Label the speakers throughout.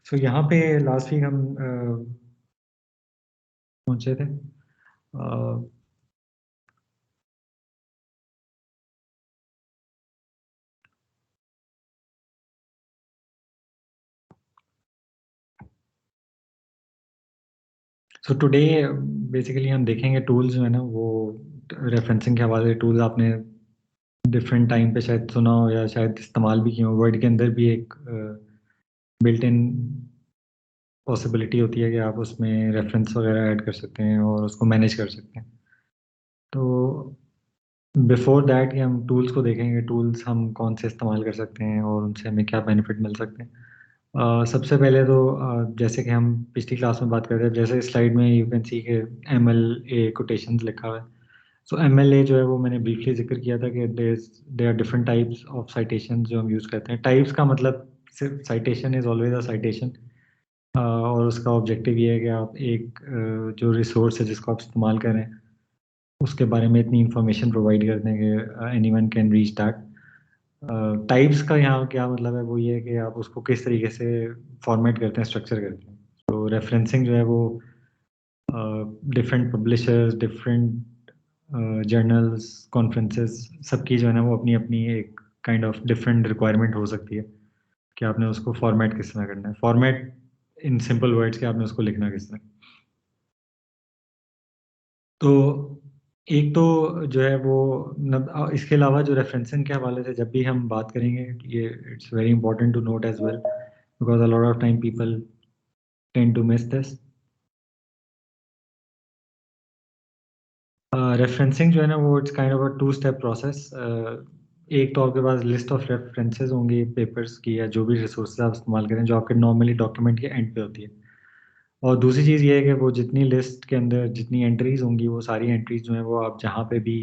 Speaker 1: सो यहाँ पे last week हम पहुंचे थे। सो टुडे बेसिकली हम देखेंगे टूल्स जो है ना, वो रेफरेंसिंग के हवाले से टूल्स आपने डिफरेंट टाइम पे शायद सुना हो या शायद इस्तेमाल भी किए हो। वर्ड के अंदर भी एक बिल्ट इन पॉसिबिलिटी होती है कि आप उसमें रेफरेंस वगैरह ऐड कर सकते हैं और उसको मैनेज कर सकते हैं। तो बिफोर दैट कि हम टूल्स को देखेंगे, टूल्स हम कौन से इस्तेमाल कर सकते हैं और उनसे हमें क्या बेनिफिट मिल सकते हैं। सबसे पहले तो जैसे कि हम पिछली क्लास में बात करते थे, जैसे स्लाइड में यू कैन सी के MLA कोटेशंस लिखा हुआ है। सो MLA जो है वो मैंने ब्रीफली जिक्र किया था कि there are different types of citation जो हम यूज़ करते हैं। टाइप्स का मतलब सिर्फ citation is always a citation, और उसका ऑब्जेक्टिव ये है कि आप एक जो रिसोर्स है जिसको आप इस्तेमाल करें उसके बारे में इतनी इंफॉर्मेशन प्रोवाइड कर दें कि anyone can reach that. Types का यहाँ क्या मतलब है, वो ये है कि आप उसको किस तरीके से फॉर्मेट करते हैं, स्ट्रक्चर करते हैं। तो रेफरेंसिंग जो है वो different publishers, different journals, conferences, सबकी जो है ना वो अपनी अपनी एक काइंड ऑफ डिफरेंट रिक्वायरमेंट हो सकती है कि आपने उसको फॉर्मेट किस तरह करना है। फॉर्मेट इन सिंपल वर्ड्स कि आपने उसको लिखना किस तरह। तो एक तो जो है वो इसके अलावा जो रेफरेंसिंग के हवाले से जब भी हम बात करेंगे, ये it's very important to note as well because a lot of time people tend to miss this. Referencing जो है ना वो it's kind of a two step process. एक तो आपके पास लिस्ट ऑफ रेफरेंसेस होंगी पेपर्स की या जो भी रिसोर्सेज आप इस्तेमाल करें, जो आपके नॉर्मली डॉक्यूमेंट के एंड पे होती है। और दूसरी चीज़ ये है कि वो जितनी लिस्ट के अंदर जितनी एंट्रीज होंगी, वो सारी एंट्रीज जो हैं वो आप जहाँ पे भी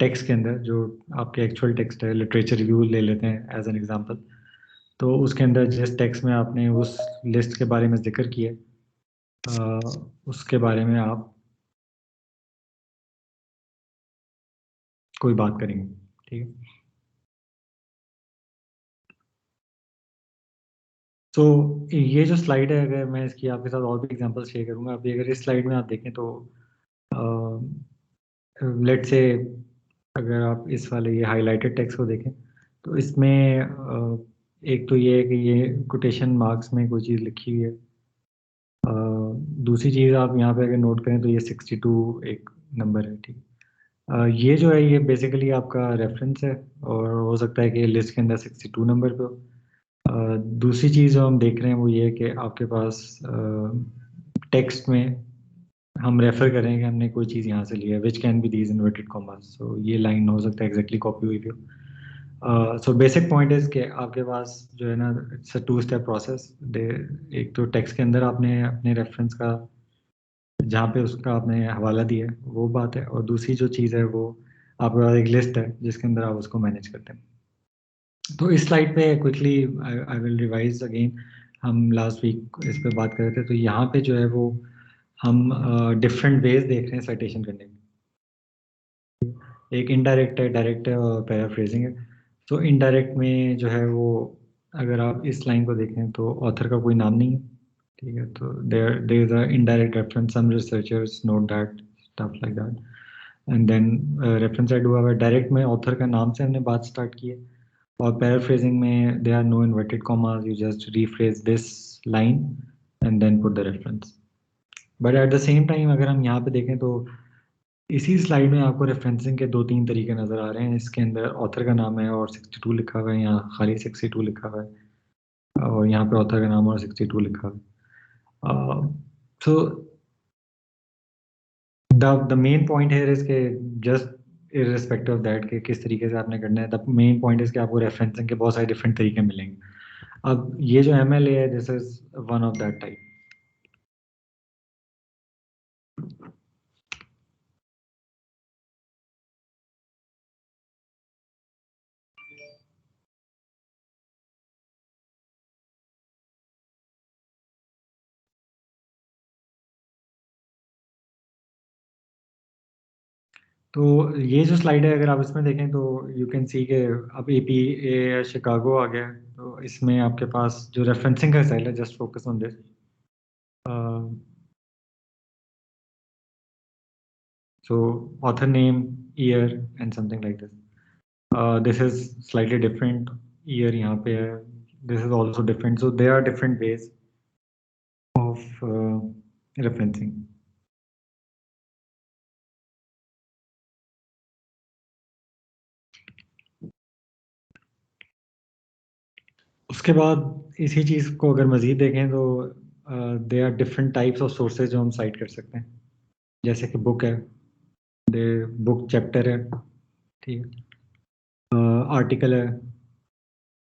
Speaker 1: टेक्स्ट के अंदर जो आपके एक्चुअल टेक्स्ट है, लिटरेचर रिव्यू ले लेते हैं एज एन एग्जांपल, तो उसके अंदर जिस टेक्स्ट में आपने उस लिस्ट के बारे में जिक्र किया उसके बारे में आप कोई बात करेंगे। ठीक है। तो ये जो स्लाइड है, अगर मैं इसकी आपके साथ और भी एग्जांपल शेयर करूंगा, अभी अगर इस स्लाइड में आप देखें तो लेट से अगर आप इस वाले ये हाईलाइटेड टेक्स्ट को देखें तो इसमें एक तो ये है कि ये कोटेशन मार्क्स में कोई चीज़ लिखी हुई है। दूसरी चीज़ आप यहाँ पे अगर नोट करें तो ये 62 एक नंबर है। ठीक। ये जो है ये बेसिकली आपका रेफरेंस है और हो सकता है कि लिस्ट के अंदर 62 नंबर पे हो। दूसरी चीज़ जो हम देख रहे हैं वो ये है कि आपके पास टेक्स्ट में हम रेफर करें कि हमने कोई चीज़ यहाँ से ली है, which can be these inverted commas. So ये लाइन हो सकता है एग्जैक्टली कॉपी हुई हो। सो बेसिक पॉइंट इज कि आपके पास जो है ना it's a two step process. एक तो टेक्स्ट के अंदर आपने अपने रेफरेंस का जहाँ पे उसका आपने हवाला दिया है वो बात है, और दूसरी जो चीज़ है वो आपके पास एक लिस्ट है जिसके अंदर आप उसको मैनेज करते हैं। तो इस स्लाइड पे quickly I will revise again. हम लास्ट वीक इस पे बात कर रहे थे, तो यहाँ पे जो है वो हम डिफरेंट वेज देख रहे हैं साइटेशन करने के। एक इनडायरेक्ट है, डायरेक्ट है और पैराफ्रेजिंग है। तो इनडायरेक्ट में जो है वो अगर आप इस लाइन को देखें तो ऑथर का कोई नाम नहीं है। ठीक है। तो there is a indirect reference, some researchers note that, stuff like that. And then reference add हुआ है डायरेक्ट में, ऑथर का नाम से हमने बात स्टार्ट की है। और पैराफ्रेजिंग में they are no inverted commas, you just rephrase this line and then put the reference. But at the same time अगर हम यहाँ पे देखें तो इसी स्लाइड में आपको रेफरेंसिंग के दो तीन तरीके नज़र आ रहे हैं। इसके अंदर ऑथर का नाम है और 62 लिखा हुआ है, यहाँ खाली 62 लिखा हुआ है, और यहाँ पे ऑथर का नाम और 62 लिखा हुआ है। सो द मेन पॉइंट है इसके जस्ट इररिस्पेक्टिव ऑफ दैट कि किस तरीके से आपने करना है, द मेन पॉइंट इज कि आपको रेफरेंसिंग के बहुत सारे डिफरेंट तरीके मिलेंगे। अब ये जो MLA है, this is one of that type. तो ये जो स्लाइड है अगर आप इसमें देखें तो यू कैन सी के अब एपी ए शिकागो आ गया है। तो इसमें आपके पास जो रेफरेंसिंग का स्टाइल है, just focus on this. So author name, year and something like this. This is slightly different, year यहाँ पे है, this is also different, so they are different ways of referencing. उसके बाद इसी चीज़ को अगर मज़ीद देखें तो they are different types of sources जो हम साइट कर सकते हैं। जैसे कि बुक है, दे बुक चैप्टर है, ठीक है। आर्टिकल है,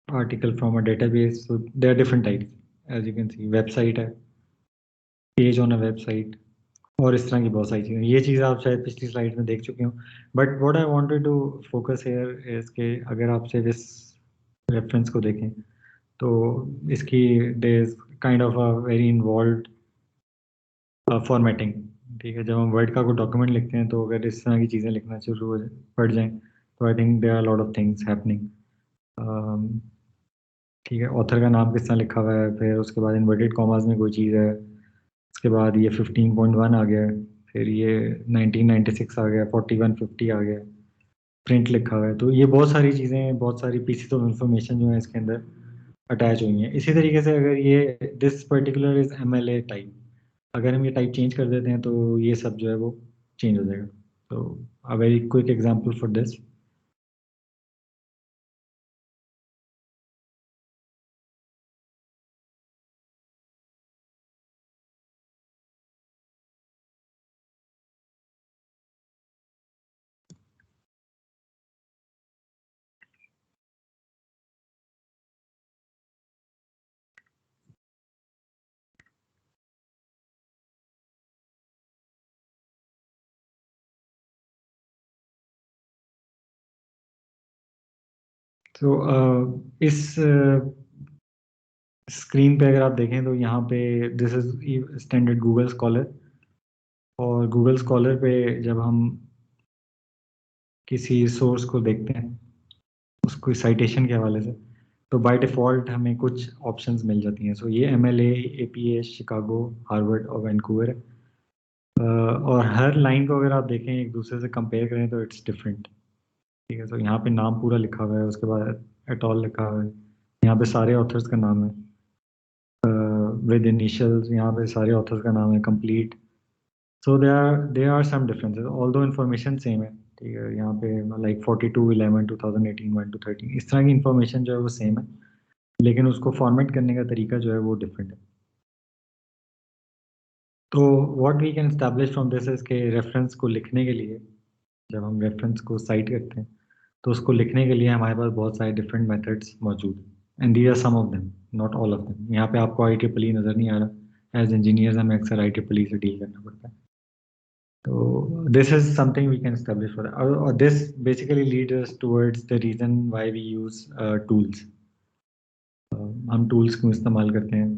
Speaker 1: article from a database, so they are different types as you can see. Website है, पेज ऑन अ वेबसाइट, और इस तरह की बहुत सारी चीज़ें। ये चीज़ आप शायद पिछली स्लाइड में देख चुके हो, but what I wanted to focus here is के अगर आप सिर्फ इस रेफरेंस को देखें तो इसकी there is kind of a very involve formatting. ठीक है, जब हम वर्ड का कोई डॉक्यूमेंट लिखते हैं तो अगर इस तरह की चीज़ें लिखना शुरू हो पड़ जाएं तो I think there are lot of things happening. ठीक है, ऑथर का नाम किस तरह लिखा हुआ है, फिर उसके बाद इन्वर्टेड कॉमास में कोई चीज़ है, उसके बाद ये 15.1 आ गया है, फिर ये 1996 आ गया, 4150 आ गया, प्रिंट लिखा हुआ है। तो ये बहुत सारी चीज़ें, बहुत सारी पीसीस ऑफ इंफॉर्मेशन जो है इसके अंदर अटैच हुई हैं। इसी तरीके से अगर ये this particular is MLA type, अगर हम ये टाइप चेंज कर देते हैं तो ये सब जो है वो चेंज हो जाएगा। तो a very quick example for this. तो इस स्क्रीन पे अगर आप देखें तो यहाँ पे this is standard Google scholar. और गूगल स्कॉलर पे जब हम किसी सोर्स को देखते हैं उसको साइटेशन के हवाले से, तो बाय डिफ़ॉल्ट हमें कुछ ऑप्शंस मिल जाती हैं। सो ये एमएलए, एपीए, शिकागो, हार्वर्ड और वैंकूवर है। और हर लाइन को अगर आप देखें एक दूसरे से कंपेयर करें तो इट्स डिफरेंट। ठीक है, तो यहाँ पे नाम पूरा लिखा हुआ है, उसके बाद एटॉल लिखा हुआ है, यहाँ पे सारे ऑथर्स का नाम है विद इनिशियल्स, यहाँ पे सारे ऑथर्स का नाम है complete. So there are some differences although information same है। ठीक है, यहाँ पे लाइक 42/11 2018 1 to 13 इस तरह की इन्फॉर्मेशन जो है वो सेम है, लेकिन उसको फॉर्मेट करने का तरीका जो है वो डिफरेंट है। तो what we can establish from this is के रेफरेंस को लिखने के लिए, जब हम रेफरेंस को साइट करते हैं तो उसको लिखने के लिए हमारे पास बहुत सारे डिफरेंट मेथड्स मौजूद हैं, and these are some of them, not all of them. यहाँ पे आपको आई ट्रिपल ई नज़र नहीं आ रहा, एज इंजीनियर्स हमें अक्सर आई ट्रिपल ई से डील करना पड़ता है। तो this is something we can establish for, और this basically leads us towards the reason why we use tools. हम टूल्स क्यों इस्तेमाल करते हैं?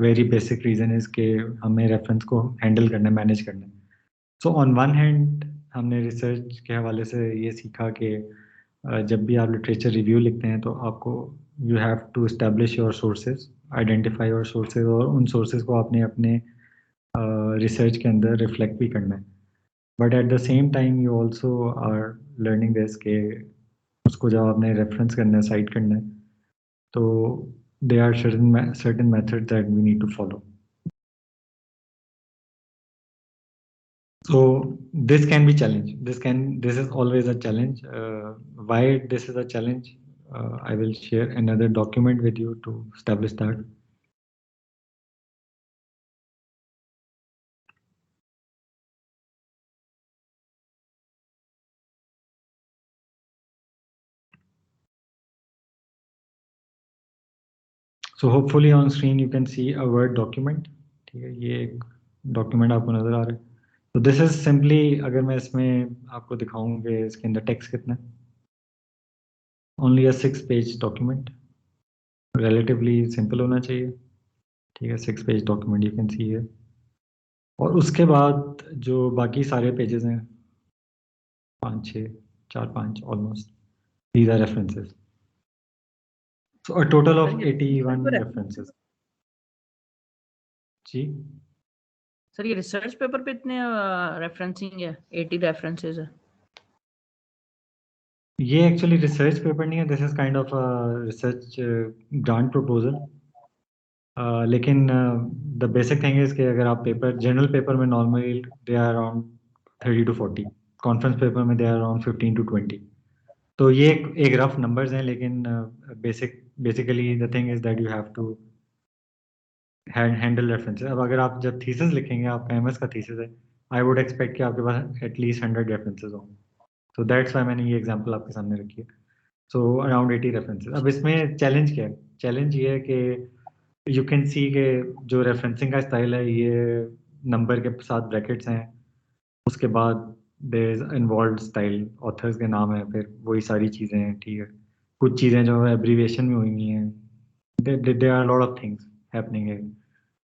Speaker 1: वेरी बेसिक रीज़न इज़ कि हमें रेफरेंस को हैंडल करना है, मैनेज करना है। सो ऑन वन हैंड हमने रिसर्च के हवाले से ये सीखा कि जब भी आप लिटरेचर रिव्यू लिखते हैं तो आपको you have to establish your sources, identify your sources, और उन सोर्सेज को आपने अपने रिसर्च के अंदर रिफ्लेक्ट भी करना है। But at the same time you also are learning this के उसको जब आपने रेफरेंस करना है, साइट करना है, तो there are certain methods that we need to follow. So this can be challenge. This is always a challenge. Why this is a challenge? I will share another document with you to establish that. So hopefully on screen you can see a Word document. ठीक है, ये एक document आपको नज़र आ रहा है। तो this is simply, अगर मैं इसमें आपको दिखाऊं कि इसके अंदर टेक्स्ट कितना है, ओनली अ 6 पेज डॉक्यूमेंट, रिलेटिवली सिंपल होना चाहिए। ठीक है, 6 पेज डॉक्यूमेंट यू कैन सी है। और उसके बाद जो बाकी सारे पेजेस हैं 5 6 4 5 almost, these are references. So a total
Speaker 2: sir
Speaker 1: of
Speaker 2: ये
Speaker 1: 81
Speaker 2: पेपर है
Speaker 1: references. जी
Speaker 2: सर, ये रिसर्च पेपर पे इतने रेफरेंसिंग है, 80 रेफरेंसेस है।
Speaker 1: ये एक्चुअली रिसर्च पेपर नहीं है, this is kind of research grant proposal. लेकिन द बेसिक थिंग इज कि अगर आप पेपर जनरल पेपर में normally they are around 30 to 40, conference paper में दे आर अराउंड 15 to 20। तो ये एक रफ नंबर्स हैं, लेकिन basically the thing is that you have to handle references. अब अगर आप जब थीसिस लिखेंगे, आपका एमएस का थीसिस है, आई वुड एक्सपेक्ट कि आपके पास एटलीस्ट 100 रेफरेंसेस हों। तो दैट्स वाई मैंने ये एग्जांपल आपके सामने रखी है। So around 80 references. अब इसमें चैलेंज क्या है? चैलेंज ये है कि यू कैन सी के जो रेफरेंसिंग का स्टाइल है, ये नंबर के साथ ब्रैकेट्स हैं, उसके बाद there is involve style, authors के नाम है, फिर वही सारी चीज़ें हैं, ठीक है। कुछ चीज़ें जो है एब्रीविएशन में हुई हुई हैं, there are lot of things happening है,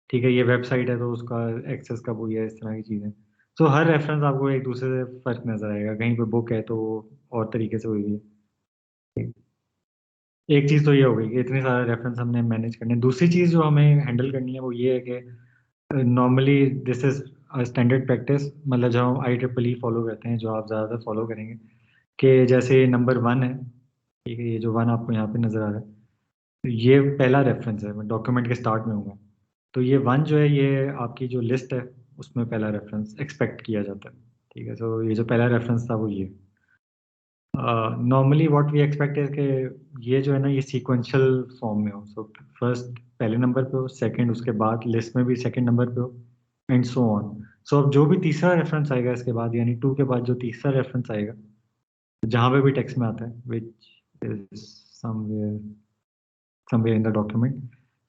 Speaker 1: ठीक है। ये वेबसाइट है तो उसका एक्सेस कब हुई है, इस तरह की चीज़ें। सो हर रेफरेंस आपको एक दूसरे से फर्क नजर आएगा। कहीं पे बुक है तो और तरीके से हुई है। एक चीज़ तो ये हो गई कि इतने सारे रेफरेंस हमने मैनेज करने हैं। दूसरी चीज़ जो हमें हैंडल करनी है वो ये है कि normally this is standard practice, मतलब जो हम IEEE फॉलो करते हैं, जो आप ज़्यादातर फॉलो करेंगे, कि जैसे नंबर 1 है, ठीक है, ये जो 1 आपको यहाँ पे नज़र आ रहा है, तो ये पहला रेफरेंस है, मैं डॉक्यूमेंट के स्टार्ट में हूँ। तो ये 1 जो है, ये आपकी जो लिस्ट है उसमें पहला रेफरेंस एक्सपेक्ट किया जाता है, ठीक है। तो ये जो पहला रेफरेंस था वो ये नॉर्मली व्हाट वी एक्सपेक्ट है कि ये जो है ना, ये सीक्वेंशियल फॉर्म में हो। सो फर्स्ट पहले नंबर पे हो, सेकंड उसके बाद लिस्ट में भी सेकंड नंबर पे हो, एंड सो ऑन। सो अब जो भी तीसरा रेफरेंस आएगा इसके बाद, यानी 2 के बाद जो तीसरा रेफरेंस आएगा, जहाँ पे भी टेक्स्ट में आता है, which is somewhere somewhere in the document,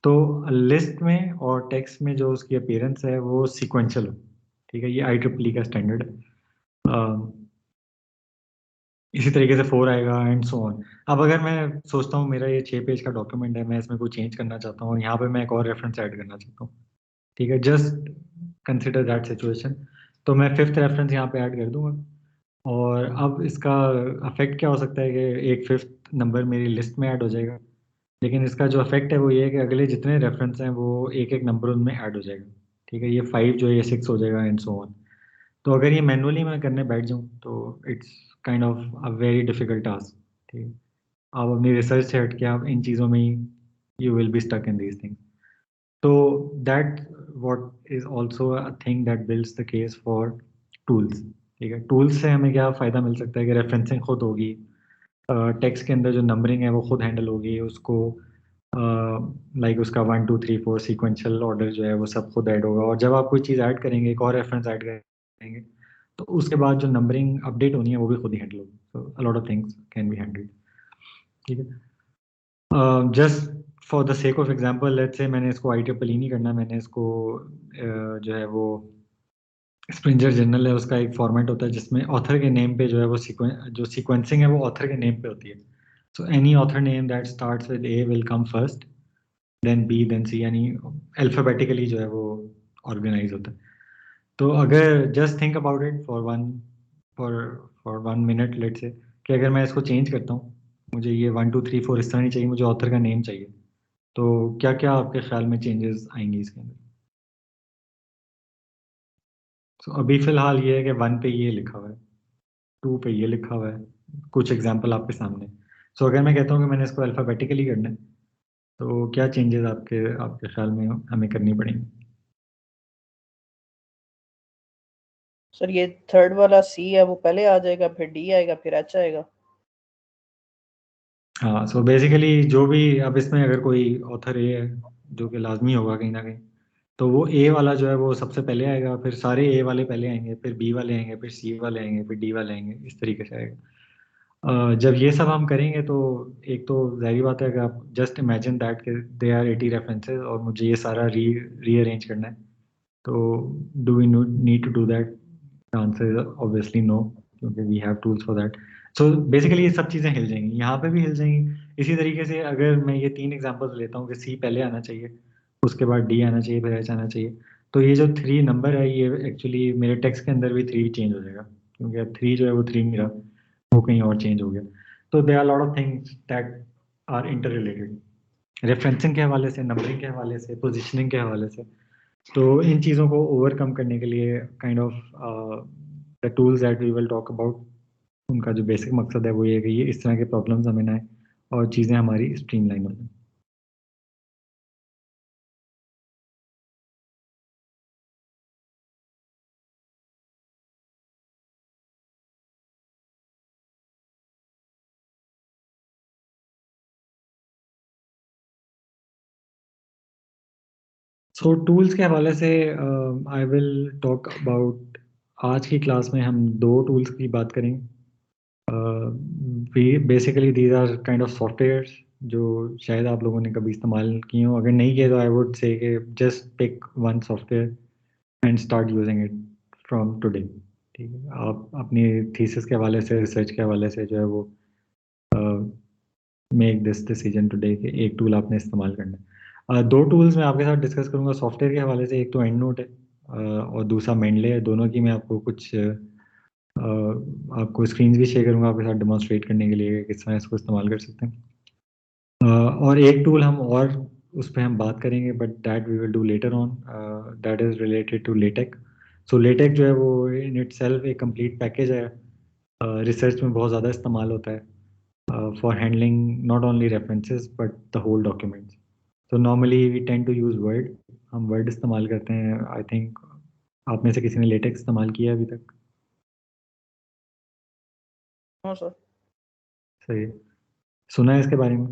Speaker 1: तो लिस्ट में और टेक्स्ट में जो उसकी अपीयरेंस है वो सीक्वेंशियल हो, ठीक है। ये IEEE का स्टैंडर्ड है। इसी तरीके से 4 आएगा एंड सो ऑन। अब अगर मैं सोचता हूँ मेरा ये 6 पेज का डॉक्यूमेंट है, मैं इसमें कोई चेंज करना चाहता हूँ और यहाँ पे मैं एक और रेफरेंस ऐड करना चाहता हूँ, ठीक है, जस्ट कंसिडर दैट सिचुएशन। तो मैं 5th रेफरेंस यहाँ पे ऐड कर दूंगा, और अब इसका अफेक्ट क्या हो सकता है कि एक 5th नंबर मेरी लिस्ट में ऐड हो जाएगा, लेकिन इसका जो अफेक्ट है वो ये है कि अगले जितने रेफरेंस हैं वो एक एक नंबर उनमें ऐड हो जाएगा, ठीक है। ये 5 जो है ये 6 हो जाएगा एंड सो ऑन। तो अगर ये मैनुअली मैं करने बैठ जाऊँ तो it's kind of a very difficult task, ठीक है। आप अपनी रिसर्च से हट के आप इन चीज़ों में ही you will be stuck in these things. तो that what is also a thing that builds the case for tools, ठीक है। टूल्स से हमें क्या फ़ायदा मिल सकता है कि रेफरेंसिंग खुद होगी, टेक्स्ट के अंदर जो नंबरिंग है वो खुद हैंडल होगी, उसको लाइक उसका 1 2 3 4 सीक्वेंशियल ऑर्डर जो है वो सब खुद ऐड होगा, और जब आप कोई चीज़ ऐड करेंगे, एक और रेफरेंस ऐड करेंगे, तो उसके बाद जो नंबरिंग अपडेट होनी है वो भी खुद ही हैंडल होगी। So a lot of things can be handled, ठीक है। Just for the sake of example, let's say मैंने इसको IEEE नहीं करना, मैंने इसको जो है वो स्प्रिंगर जर्नल है, उसका एक फॉर्मेट होता है जिसमें ऑथर के नेम पे जो है वो जो सीक्वेंसिंग है वो ऑथर के नेम पे होती है। So any author name that starts with A will come first, then B, then C, यानी अल्फाबेटिकली जो है वो ऑर्गेनाइज होता है। तो अगर just think about it for for 1 minute, let's say कि अगर मैं इसको चेंज करता हूँ, मुझे ये 1 2 3 4 इस तरह नहीं चाहिए, मुझे ऑथर का नेम चाहिए, तो क्या क्या आपके ख्याल में चेंजेस आएंगी इसके अंदर? तो अभी फिलहाल ये है कि 1 पे ये लिखा हुआ है, 2 पे ये लिखा हुआ है, कुछ एग्जाम्पल आपके सामने। सो अगर मैं कहता हूँ कि मैंने इसको अल्फ़ाबेटिकली करना है, तो क्या चेंजेस आपके आपके ख्याल में हमें करनी पड़ेंगी?
Speaker 2: सर ये थर्ड वाला सी है वो पहले आ जाएगा, फिर डी आएगा, फिर एच आएगा।
Speaker 1: हाँ, सो बेसिकली जो भी, अब इसमें अगर कोई ऑथर ए है, जो कि लाजमी होगा कहीं ना कहीं, तो वो ए वाला जो है वो सबसे पहले आएगा, फिर सारे ए वाले पहले आएंगे, फिर बी वाले आएंगे, फिर सी वाले आएंगे, फिर डी वाले आएंगे, इस तरीके से आएगा। जब ये सब हम करेंगे तो एक तो जाहिर बात है कि आप जस्ट इमेजिन दैट कि दे आर 80 रेफरेंसेस और मुझे ये सारा रीअरेंज करना है, तो do we need to do that? Answer is obviously no, क्योंकि we have tools for that. So basically ये सब चीज़ें हिल जाएंगी, यहाँ पे भी हिल जाएंगी। इसी तरीके से अगर मैं ये 3 एग्जांपल्स लेता हूँ कि सी पहले आना चाहिए, उसके बाद डी आना चाहिए, फिर एच आना चाहिए, तो ये जो 3 नंबर है ये एक्चुअली मेरे टेक्स्ट के अंदर भी 3 चेंज हो जाएगा, क्योंकि अब 3 जो है वो 3 नहीं रहा, वो कहीं और चेंज हो गया। तो they are lot of things that are inter related, referencing के हवाले से, नंबरिंग के हवाले से, पोजिशनिंग के हवाले से। तो इन चीज़ों को ओवरकम करने के लिए kind of the tools that we will talk about, उनका जो बेसिक मकसद है वो ये है कि ये इस तरह के प्रॉब्लम्स हमें ना आए और चीज़ें हमारी स्ट्रीमलाइन हो जाए। सो टूल्स के हवाले से आई विल टॉक अबाउट, आज की क्लास में हम 2 टूल्स की बात करेंगे। Basically these are kind of softwares जो शायद आप लोगों ने कभी इस्तेमाल किए हो, अगर नहीं किए तो आई वुड से कि just pick one software and start using it from today. ठीक है, आप अपनी थीसिस के हवाले से, रिसर्च के हवाले से जो है वो मेक दिस डिसीजन टुडे कि एक टूल आपने इस्तेमाल करना है। 2 टूल्स मैं आपके साथ डिस्कस करूंगा सॉफ्टवेयर के हवाले से, एक तो एंड नोट है और दूसरा मेंडले है। दोनों की मैं आपको कुछ आपको स्क्रीन भी शेयर करूंगा आपके साथ डेमोन्स्ट्रेट करने के लिए किस तरह इसको इस्तेमाल कर सकते हैं। और एक टूल हम और उस पर हम बात करेंगे, but that we will do later on, that is related to LaTeX. So LaTeX जो है वो इन इट सेल्फ एक कंप्लीट पैकेज है, रिसर्च में बहुत ज़्यादा इस्तेमाल होता है for handling not only references but the whole documents. So normally we tend to use Word. हम Word इस्तेमाल करते हैं। I think आप में से किसी ने लेटेक्स इस्तेमाल किया है अभी तक?
Speaker 2: हाँ सर।
Speaker 1: सही है, सुना है इसके बारे में?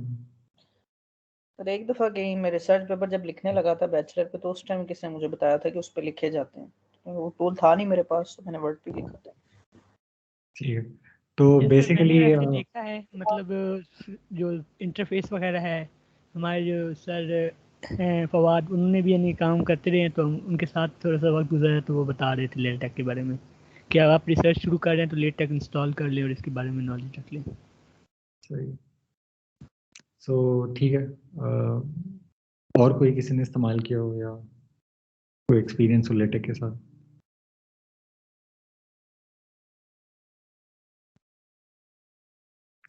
Speaker 2: सर एक दफ़ा कहीं मैं रिसर्च पेपर जब लिखने लगा था बैचलर पे, तो उस टाइम किसी ने मुझे बताया था कि उस पे लिखे जाते हैं। वो टूल था नहीं मेरे पास, तो मैंने वर्ड पे लिखा था।
Speaker 1: ठीक है, तो
Speaker 3: जैसे
Speaker 1: बेसिकली
Speaker 3: मैंने वैसे देखा है, मतलब जो इंटरफेस वगैरह है, हमारे जो सर हैं फवाद, उन्होंने भी यानी काम करते रहे हैं, तो हम उनके साथ थोड़ा सा वक्त गुजरा है, तो वो बता रहे थे लेटेक के बारे में कि अगर आप रिसर्च शुरू कर रहे हैं तो लेटेक इंस्टॉल कर लें और इसके बारे में नॉलेज रख लें।
Speaker 1: सही, सो ठीक है। और कोई किसी ने इस्तेमाल किया हो या कोई एक्सपीरियंस हो लेटेक के साथ?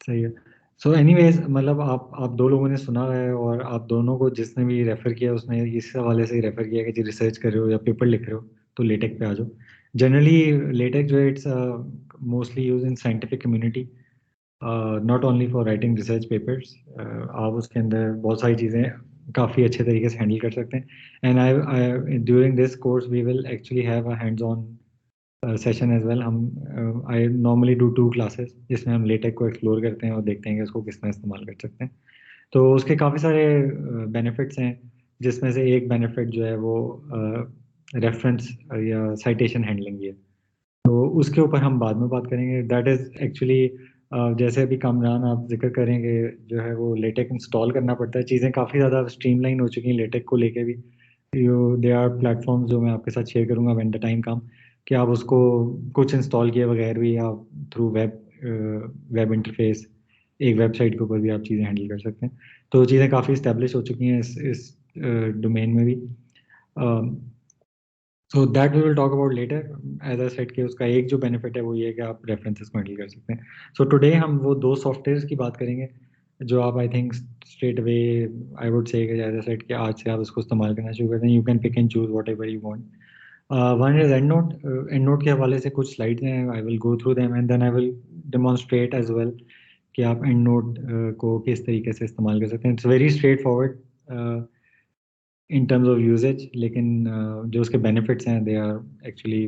Speaker 1: सही है। सो एनीवेज, मतलब आप 2 लोगों ने सुना है और आप दोनों को जिसने भी रेफ़र किया उसने इस हवाले से ही रेफ़र किया कि जी रिसर्च कर रहे हो या पेपर लिख रहे हो तो लेटेक पे आ जाओ। जनरली लेटेक जो है it's mostly use in scientific community, not only for writing research papers. आप उसके अंदर बहुत सारी चीज़ें काफ़ी अच्छे तरीके से हैंडल कर सकते हैं। And I during this course we will actually have a hands on session as well. हम आई नॉर्मली डू 2 क्लासेस जिसमें हम लेटेक को एक्सप्लोर करते हैं और देखते हैं कि उसको किस तरह इस्तेमाल कर सकते हैं। तो उसके काफ़ी सारे बेनिफिट्स हैं, जिसमें से एक बेनिफिट जो है वो रेफरेंस या साइटेशन हैंडलिंग ही है। तो उसके ऊपर हम बाद में बात करेंगे। दैट इज़ एक्चुअली जैसे अभी कामरान आप जिक्र करेंगे जो है वो लेटेक इंस्टॉल करना पड़ता है। चीज़ें काफ़ी ज़्यादा स्ट्रीमलाइन हो चुकी हैं लेटेक को लेके भी। यू दे आर प्लेटफॉर्म्स जो मैं आपके साथ शेयर करूंगा व्हेन द टाइम कम, कि आप उसको कुछ इंस्टॉल किए बगैर भी आप थ्रू वेब इंटरफेस एक वेबसाइट के ऊपर भी आप चीज़ें हैंडल कर सकते हैं। तो चीज़ें काफ़ी इस्टेब्लिश हो चुकी हैं इस डोमेन में भी। So that we will talk about later. As I said कि उसका एक जो बेनिफिट है वो ये है कि आप रेफरेंसेस को हैंडल कर सकते हैं। सो टुडे हम वो 2 सॉफ्टवेयर्स की बात करेंगे जो आप I think straight away I would say as I said कि आज से आप उसको इस्तेमाल करना शुरू कर दें। You can pick and choose whatever you want. One is EndNote. EndNote के हवाले से कुछ स्लाइड्स हैं, I will go through them and then I will demonstrate as well कि आप एंड नोट को किस तरीके से इस्तेमाल कर सकते हैं। It's very straightforward in terms of usage, लेकिन जो उसके बेनिफिट्स हैं they are actually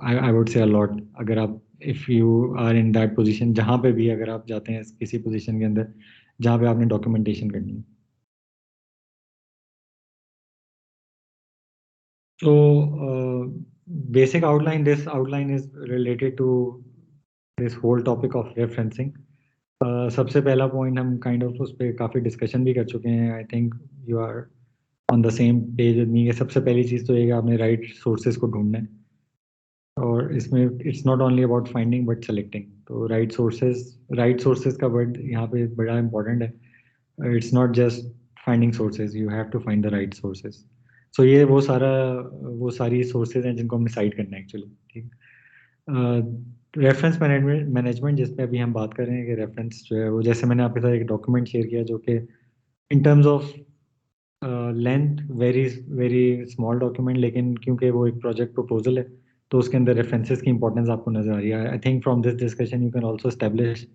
Speaker 1: I would say a lot. अगर आप if you are in that position, जहाँ पे भी अगर आप जाते हैं किसी पोजीशन के अंदर जहाँ पे आपने डॉक्यूमेंटेशन करनी है। तो basic outline, this outline is related to this whole topic of referencing. सबसे पहला पॉइंट हम काइंड ऑफ उस पर काफ़ी डिस्कशन भी कर चुके हैं। I think you are on the same page with me. सबसे पहली चीज़ तो ये कि आपने राइट सोर्सेज को ढूंढना है, और इसमें it's not only about finding but selecting. तो राइट सोर्सेज का वर्ड यहाँ पे बड़ा इंपॉर्टेंट है। It's not just finding sources, you have to find the right sources. So ये वो सारी सोर्सेज हैं जिनको हमने साइट करना है एक्चुअली। ठीक, रेफरेंस मैनेजमेंट जिस पे अभी हम बात कर रहे हैं कि रेफरेंस जो है वो, जैसे मैंने आपके साथ एक डॉक्यूमेंट शेयर किया जो कि इन terms of length very very small document, लेकिन क्योंकि वो एक प्रोजेक्ट प्रपोजल है तो उसके अंदर रेफरेंसेस की इंपॉर्टेंस आपको नज़र आ रही है। I think from this discussion you can also establish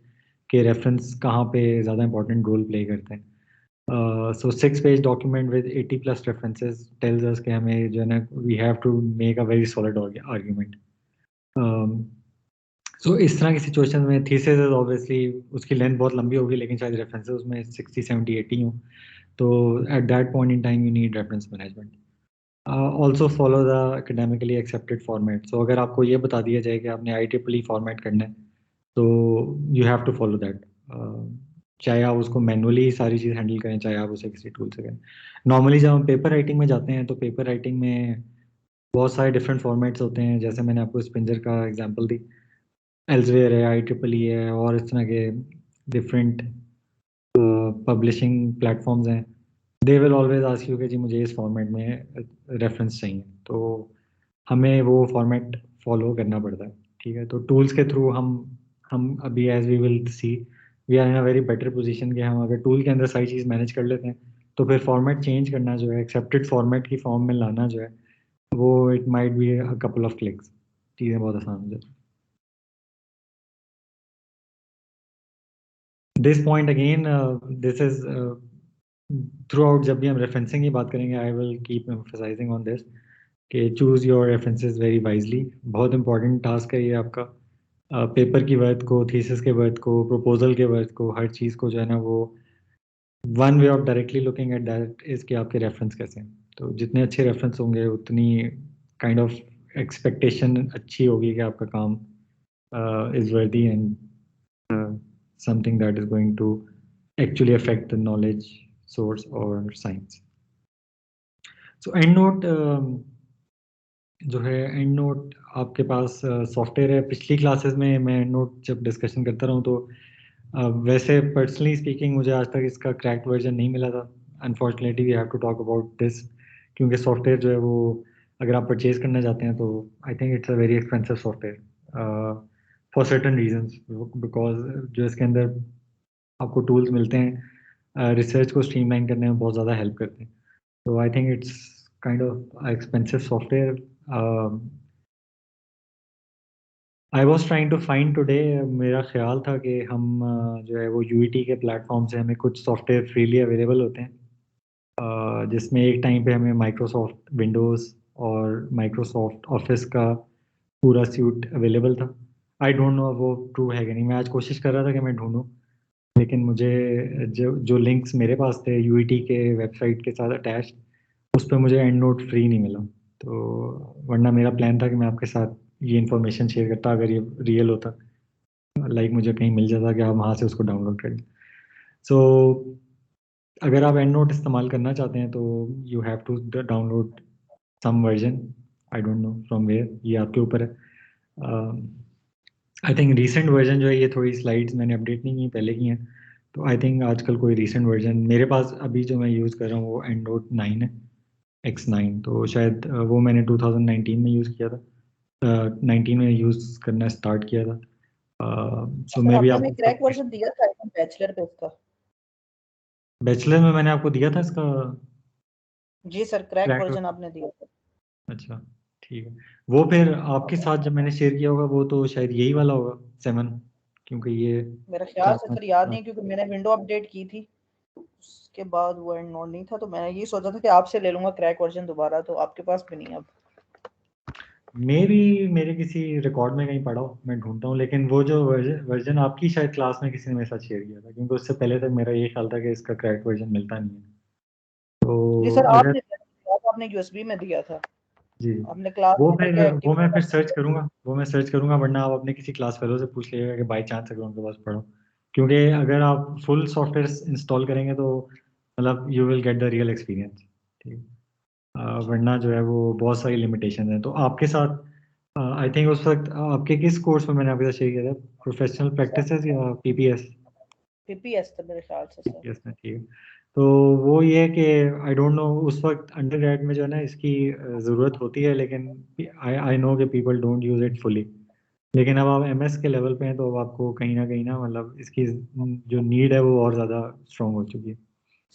Speaker 1: कि रेफरेंस कहाँ पे ज़्यादा इंपॉर्टेंट रोल प्ले करते हैं। So 6 page document with 80 plus references tells us कि हमें जो है ना we have to make a very solid argument. So इस तरह की सिचुएशन में थीसिस इज ऑब्वियसली उसकी लेंथ बहुत लंबी होगी लेकिन शायद रेफरेंसेस उसमें 60 70 80 हो, तो at that point in time you need reference management. Also follow the academically accepted format. So अगर आपको ये बता दिया जाए कि आपने IEEE फॉर्मेट करना है तो you have to follow that, चाहे आप उसको मैनुअली सारी चीज़ हैंडल करें चाहे आप उसे किसी टूल से करें। नॉर्मली जब हम पेपर राइटिंग में जाते हैं तो पेपर राइटिंग में बहुत सारे डिफरेंट फॉर्मेट्स होते हैं, जैसे मैंने आपको स्पिंजर का एग्जांपल दी, एल्सवेयर है, IEEE है और इस तरह के डिफरेंट पब्लिशिंग प्लेटफॉर्म्स हैं। They will always ask you कि जी मुझे इस फॉर्मेट में रेफरेंस चाहिए, तो हमें वो फॉर्मेट फॉलो करना पड़ता है। ठीक है, तो टूल्स के थ्रू हम अभी as we will see we are in a very better position कि हम अगर टूल के अंदर सारी चीज़ मैनेज कर लेते हैं तो फिर फॉर्मेट चेंज करना जो है, एक्सेप्टेड फॉर्मेट की फॉर्म में लाना जो है वो it might be a couple of clicks, चीज़ें बहुत आसान हो जाती हैं। This point again this is throughout जब भी हम रेफरेंसिंग की बात करेंगे I will keep emphasising on this कि choose your references very wisely. बहुत इंपॉर्टेंट टास्क है ये आपका, पेपर की वर्थ को, थीसिस के वर्थ को, प्रपोजल के वर्थ को, हर चीज़ को जो है ना वो one way of directly looking at that is कि आपके रेफरेंस कैसे हैं। तो जितने अच्छे रेफरेंस होंगे उतनी काइंड ऑफ एक्सपेक्टेशन अच्छी होगी कि आपका काम इज़ वर्दी and something that is going to actually affect the knowledge source or science. So EndNote जो है, EndNote आपके पास सॉफ्टवेयर है। पिछली क्लासेस में मैं EndNote जब डिस्कशन करता रहा हूँ तो वैसे पर्सनली स्पीकिंग मुझे आज तक इसका क्रैक्ड वर्जन नहीं मिला था। Unfortunately we have to talk about this, क्योंकि सॉफ्टवेयर जो है वो अगर आप परचेज करना चाहते हैं तो I think it's a very expensive software for certain reasons, because जो इसके अंदर आपको टूल्स मिलते हैं रिसर्च को स्ट्रीमलाइन करने में बहुत ज़्यादा हेल्प करते हैं। तो I think it's kind of expensive software. I was trying to find today, मेरा ख्याल था कि हम जो है वो UET के प्लेटफॉर्म से हमें कुछ सॉफ्टवेयर फ्रीली अवेलेबल होते हैं, जिसमें एक टाइम पे हमें माइक्रोसॉफ्ट विंडोज़ और माइक्रोसॉफ्ट ऑफिस का पूरा सूट अवेलेबल था। आई डोंट नो वो ट्रू है कि नहीं, मैं आज कोशिश कर रहा था कि मैं ढूंढूं, लेकिन मुझे जो जो लिंक्स मेरे पास थे UET के वेबसाइट के साथ अटैच, उस पर मुझे EndNote फ्री नहीं मिला। तो वरना मेरा प्लान था कि मैं आपके साथ ये इन्फॉर्मेशन शेयर करता अगर ये रियल होता, लाइक मुझे कहीं मिल जाता कि आप वहाँ से उसको डाउनलोड कर लें। सो अगर आप EndNote इस्तेमाल करना चाहते हैं तो you have to download some version, I don't know from where, ये आपके ऊपर है। आई थिंक रीसेंट वर्जन जो है, ये थोड़ी स्लाइड्स मैंने अपडेट नहीं की, पहले की हैं, तो आई थिंक आजकल कोई रीसेंट वर्जन मेरे पास अभी जो मैं यूज़ कर रहा हूँ वो EndNote 9 है, X9। तो शायद वो मैंने 2019 में यूज़ किया था, 19 में यूज़ करना स्टार्ट किया था। सो मैं भी
Speaker 2: आपने हमें
Speaker 1: आपको
Speaker 2: क्रैक वर्जन दिया था बैचलर पे इसका?
Speaker 1: बैचलर में मैंने आपको दिया था इसका
Speaker 2: जी सर, क्रैक
Speaker 1: क्रैक।
Speaker 2: वर्जन आपने दिया था।
Speaker 1: अच्छा ठीक है, वो फिर आपके साथ जब मैंने शेयर किया होगा वो तो शायद यही वाला होगा 7, क्योंकि ये
Speaker 2: मेरा ख्याल से सर याद नहीं, क्योंकि मैंने विंडो अपडेट की थी उसके बाद वो EndNote नहीं था, तो मैंने ये सोचा था कि आपसे ले लूंगा क्रैक वर्जन दोबारा, तो आपके पास भी नहीं अब।
Speaker 1: मेरे किसी रिकॉर्ड में कहीं पढ़ा हो, मैं ढूंढता हूँ, लेकिन वो जो वर्जन आपकी शायद क्लास में किसी ने मेरे साथ शेयर किया था, क्योंकि उससे पहले तक मेरा ये ख्याल था कि इसका क्रैक वर्जन मिलता नहीं है।
Speaker 2: जी
Speaker 1: तो
Speaker 2: सर,
Speaker 1: अगर
Speaker 2: आपने USB में दिया था,
Speaker 1: जी,
Speaker 2: आपने क्लास
Speaker 1: वो
Speaker 2: में
Speaker 1: फिर
Speaker 2: क्या
Speaker 1: वो मैं
Speaker 2: एक्टिविटी
Speaker 1: फिर सर्च करूंगा, वरना आप अपने किसी क्लास फेलो से पूछ लीजिएगा कि बाई चांस अगर उनके पास पढ़ो, क्योंकि अगर आप फुल सॉफ्टवेयर इंस्टॉल करेंगे तो मतलब you will get the real experience. ठीक है, वरना जो है वो बहुत सारी लिमिटेशन है। तो आपके साथ आई थिंक उस वक्त आपके किस कोर्स में मैंने आपके साथ शेयर किया था, प्रोफेशनल प्रैक्टिसेस या PPS?
Speaker 2: PPS था मेरे ख्याल से सर।
Speaker 1: PPS में, ठीक है। तो वो ये है कि आई डोंट नो उस वक्त अंडरग्रेड में जो है ना इसकी ज़रूरत होती है, लेकिन आई नो कि people don't use it fully. लेकिन अब आप एमएस के लेवल पे हैं तो अब आपको कहीं ना मतलब इसकी जो नीड है वो और ज़्यादा स्ट्रॉन्ग हो चुकी है।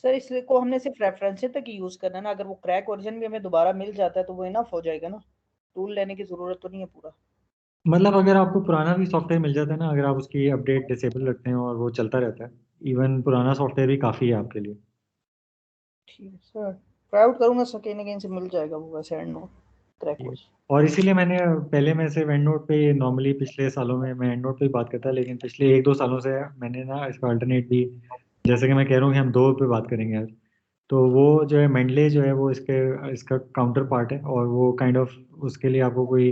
Speaker 2: सर इसलिए को हमने सिर्फ रेफरेंसेस तक ही यूज करना है ना, अगर वो क्रैक वर्जन भी हमें दोबारा मिल जाता है तो वो इनफ हो जाएगा ना, टूल लेने की जरूरत तो नहीं है पूरा।
Speaker 1: मतलब अगर आपको पुराना भी सॉफ्टवेयर मिल जाता है ना, अगर आप उसकी अपडेट डिसेबल रखते हैं और वो चलता रहता है, इवन पुराना सॉफ्टवेयर भी काफ़ी है आपके लिए।
Speaker 2: ठीक है सर, ट्राई आउट करूंगा सर, कहीं ना कहीं से मिल जाएगा वो वैसे एंड नोट क्रैक
Speaker 1: ठीक है।
Speaker 2: वर्जन।
Speaker 1: और इसीलिए मैंने पहले में से एंड नोट पे नॉर्मली पिछले सालों में मैं एंड नोट पे ही बात करता, लेकिन पिछले 1-2 सालों से मैंने ना इसका अल्टरनेट भी, जैसे कि मैं कह रहा हूँ कि हम दो पे बात करेंगे आज, तो वो जो है मेंडले जो है वो इसका काउंटर पार्ट है, और वो काइंड ऑफ उसके लिए आपको कोई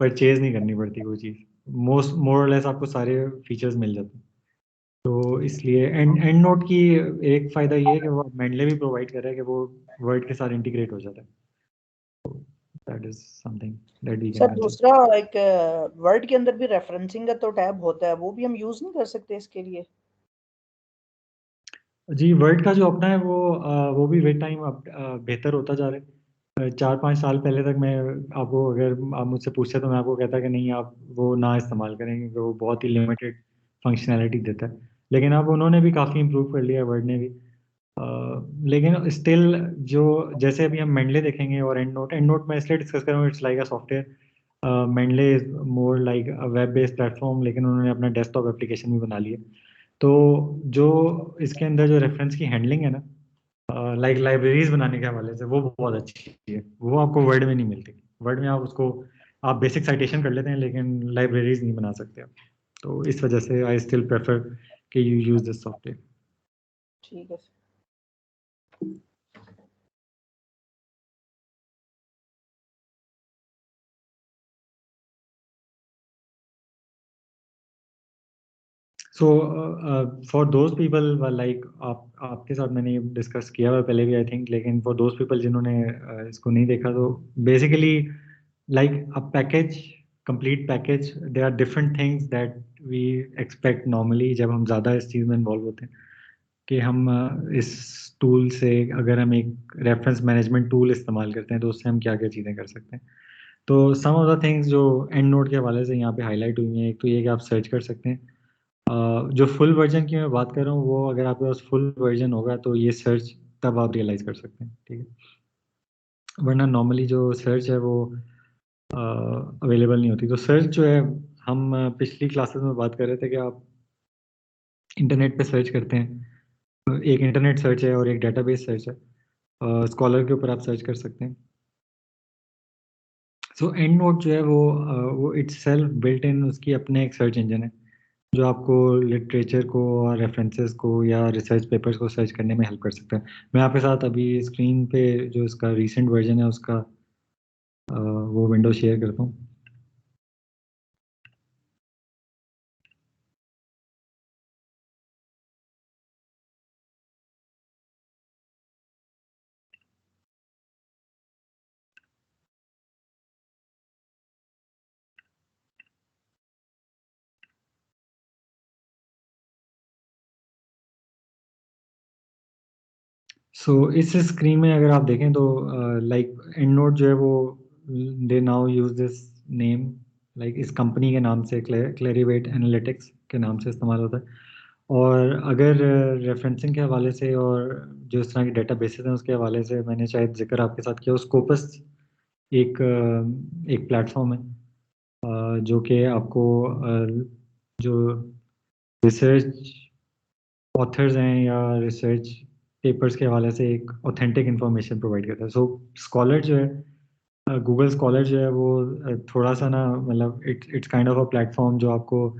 Speaker 1: परचेज नहीं करनी पड़ती कोई चीज़, मोस्ट मोर और लेस आपको सारे फीचर्स मिल जाते हैं। तो इसलिए एंड नोट की एक फ़ायदा ये है कि वो मेंडले भी प्रोवाइड कर रहा है कि वो वर्ड के साथ इंटीग्रेट हो जाता है। That is something that we can
Speaker 2: sir
Speaker 1: mention.
Speaker 2: दूसरा एक वर्ड के अंदर भी रेफरेंसिंग का तो टैब होता है, वो भी हम यूज नहीं कर सकते इसके लिए?
Speaker 1: जी, वर्ड का जो अपना है वो भी विद टाइम अब बेहतर होता जा रहा है। 4-5 साल पहले तक मैं आपको, अगर आप मुझसे पूछते तो मैं आपको कहता कि नहीं आप वो ना इस्तेमाल करें क्योंकि वो बहुत ही लिमिटेड फंक्शनैलिटी देता है। लेकिन अब उन्होंने भी काफ़ी इम्प्रूव कर लिया है वर्ड ने भी। लेकिन स्टिल जो, जैसे अभी हम मेंडले देखेंगे और एंड नोट मैं इसलिए डिस्कस करूँगा, it's like a software, Mendeley is more like a web based platform, लेकिन उन्होंने अपना डेस्कटॉप एप्लीकेशन भी बना लिया। तो जो इसके अंदर जो रेफरेंस की हैंडलिंग है ना, लाइक लाइब्रेरीज बनाने के हवाले से वो बहुत अच्छी है, वो आपको वर्ड में नहीं मिलती। वर्ड में आप उसको आप बेसिक साइटेशन कर लेते हैं लेकिन लाइब्रेरीज नहीं बना सकते आप। तो इस वजह से आई स्टिल प्रेफर कि यू यूज दिस सॉफ्टवेयर।
Speaker 2: ठीक है sir.
Speaker 1: So for those people like आपके साथ मैंने ये डिस्कस किया हुआ पहले भी आई थिंक, लेकिन फॉर दोज पीपल जिन्होंने इसको नहीं देखा, तो basically like a package, complete package, they are different things that we expect normally जब हम ज़्यादा इस चीज़ में इन्वॉल्व होते हैं, कि हम इस टूल से, अगर हम एक रेफरेंस मैनेजमेंट टूल इस्तेमाल करते हैं तो उससे हम क्या क्या चीज़ें कर सकते हैं। तो सम ऑफ द थिंग्स जो एंड नोट के हवाले से यहाँ पे हाईलाइट हुई हैं, एक तो ये कि आप सर्च कर सकते हैं। जो फुल वर्जन की मैं बात कर रहा हूँ, वो अगर आपके पास फुल वर्जन होगा तो ये सर्च तब आप रियलाइज़ कर सकते हैं, ठीक है। वरना नॉर्मली जो सर्च है वो अवेलेबल नहीं होती। तो सर्च जो है, हम पिछली क्लासेस में बात कर रहे थे कि आप इंटरनेट पे सर्च करते हैं, तो एक इंटरनेट सर्च है और एक डेटाबेस सर्च है। स्कॉलर के ऊपर आप सर्च कर सकते हैं। सो एंड नोट जो है वो इट्स सेल्फ बिल्ट इन, उसकी अपने एक सर्च इंजन है जो आपको लिटरेचर को और रेफरेंसेस को या रिसर्च पेपर्स को सर्च करने में हेल्प कर सकता है। मैं आपके साथ अभी स्क्रीन पे जो इसका रीसेंट वर्जन है उसका वो विंडो शेयर करता हूँ। सो इस स्क्रीन में अगर आप देखें तो लाइक एंड नोट जो है वो, they now use this name, like इस कंपनी के नाम से, क्लेरिवेट एनालिटिक्स के नाम से इस्तेमाल होता है। और अगर रेफरेंसिंग के हवाले से और जो इस तरह के डेटा बेसिस हैं उसके हवाले से मैंने शायद जिक्र आपके साथ किया, स्कोपस एक प्लेटफॉर्म है जो कि आपको जो रिसर्च ऑथर्स हैं या रिसर्च पेपर्स के हवाले से एक ऑथेंटिक इन्फॉर्मेशन प्रोवाइड करता है। सो स्कॉलर जो है, गूगल स्कॉलर जो है वो थोड़ा सा ना, मतलब it's kind of a platform जो आपको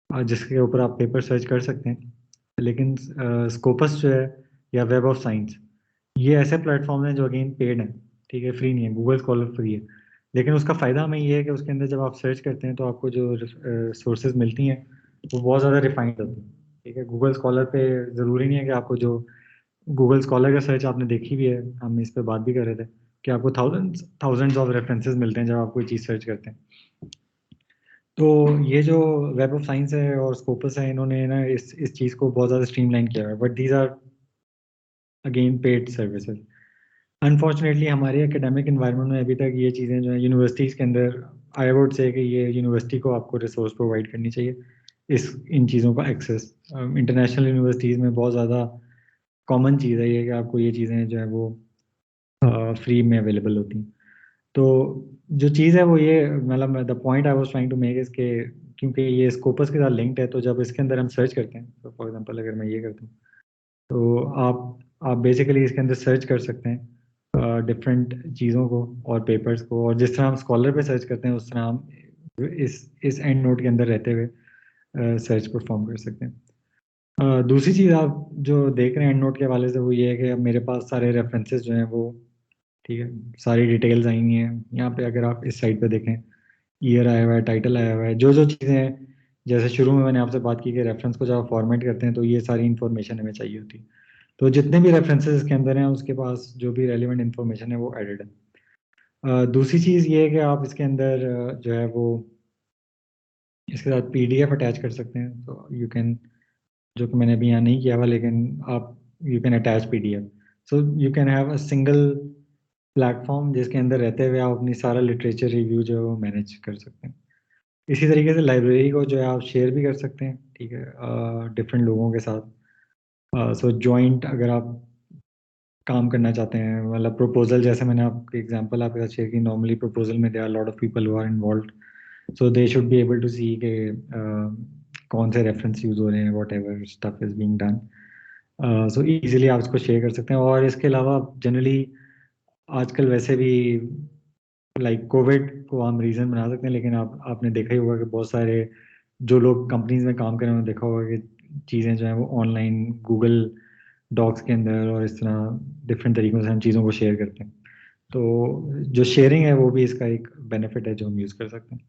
Speaker 1: जिसके ऊपर आप पेपर सर्च कर सकते हैं। लेकिन स्कोपस जो है या वेब ऑफ साइंस, ये ऐसे प्लेटफॉर्म हैं जो अगेन पेड हैं, ठीक है, फ्री नहीं है। गूगल स्कॉलर फ्री है, लेकिन उसका फ़ायदा हमें ये है कि उसके अंदर जब आप सर्च करते हैं तो आपको जो सोर्सेज मिलती हैं वो बहुत ज़्यादा रिफाइंड होती हैं, ठीक है। गूगल स्कॉलर पे ज़रूरी नहीं है कि आपको जो गूगल स्कॉलर का सर्च आपने देखी भी है, हम इस पे बात भी कर रहे थे कि आपको थाउजेंड्स ऑफ रेफरेंसेस मिलते हैं जब आप कोई चीज़ सर्च करते हैं। तो ये जो वेब ऑफ साइंस है और स्कोपस है, इन्होंने ना इस चीज़ को बहुत ज़्यादा स्ट्रीमलाइन किया है, but these are again paid services. Unfortunately हमारे एकेडमिक इन्वायरमेंट में अभी तक ये चीज़ें जो है यूनिवर्सिटीज़ के अंदर आई वुड से कि ये यूनिवर्सिटी को आपको रिसोर्स प्रोवाइड करनी चाहिए इन चीज़ों का एक्सेस। इंटरनेशनल यूनिवर्सिटीज़ में बहुत ज़्यादा कॉमन चीज़ है ये कि आपको ये चीज़ें जो है वो फ्री में अवेलेबल होती हैं। तो जो चीज़ है वो ये, मतलब the point I was trying to make is के क्योंकि ये स्कोपस के साथ लिंक्ड है, तो जब इसके अंदर हम सर्च करते हैं, तो फॉर एग्जांपल अगर मैं ये करता हूँ, तो आप बेसिकली इसके अंदर सर्च कर सकते हैं डिफरेंट चीज़ों को और पेपर्स को, और जिस तरह हम स्कॉलर पे सर्च करते हैं उस तरह हम इस एंड नोट के अंदर रहते हुए सर्च परफॉर्म कर सकते हैं। दूसरी चीज़ आप जो देख रहे हैं एंड नोट के हवाले से वो ये है कि अब मेरे पास सारे रेफरेंसेस जो हैं वो, ठीक है, सारी डिटेल्स आई हुई हैं यहाँ पे। अगर आप इस साइड पे देखें, ईयर आया हुआ है, टाइटल आया हुआ है, जो जो चीज़ें हैं, जैसे शुरू में मैंने आपसे बात की कि रेफरेंस को जब आप फॉर्मेट करते हैं तो ये सारी इन्फॉर्मेशन हमें चाहिए होती है। तो जितने भी रेफरेंसेस इसके अंदर हैं उसके पास जो भी रेलिवेंट इन्फॉर्मेशन है वो एडेड है। दूसरी चीज़ ये है कि आप इसके अंदर जो है वो इसके साथ PDF अटैच कर सकते हैं। तो यू कैन, जो कि मैंने अभी यहाँ नहीं किया हुआ, लेकिन आप you can attach PDF। So you can have a single platform जिसके अंदर रहते हुए आप अपनी सारा लिटरेचर रिव्यू जो है वो मैनेज कर सकते हैं। इसी तरीके से लाइब्रेरी को जो है आप शेयर भी कर सकते हैं, ठीक है, डिफरेंट लोगों के साथ। सो जॉइंट अगर आप काम करना चाहते हैं, मतलब प्रपोजल, जैसे मैंने आपको एग्जांपल आपके साथ शेयर की, नॉर्मली प्रपोजल में they are lot of people who are involved, so they should be able to see के कौन से रेफरेंस यूज़ हो रहे हैं, whatever stuff is being done. So easily आप इसको शेयर कर सकते हैं। और इसके अलावा जनरली आजकल वैसे भी लाइक कोविड को हम रीज़न बना सकते हैं, लेकिन आपने देखा ही होगा कि बहुत सारे जो लोग कंपनीज में काम कर रहे हैं उन्होंने देखा होगा कि चीज़ें जो हैं वो ऑनलाइन गूगल डॉक्स के अंदर और इस तरह डिफरेंट तरीकों से हम चीज़ों को शेयर करते हैं। तो जो शेयरिंग है वो भी इसका एक बेनिफिट है जो हम यूज़ कर सकते हैं।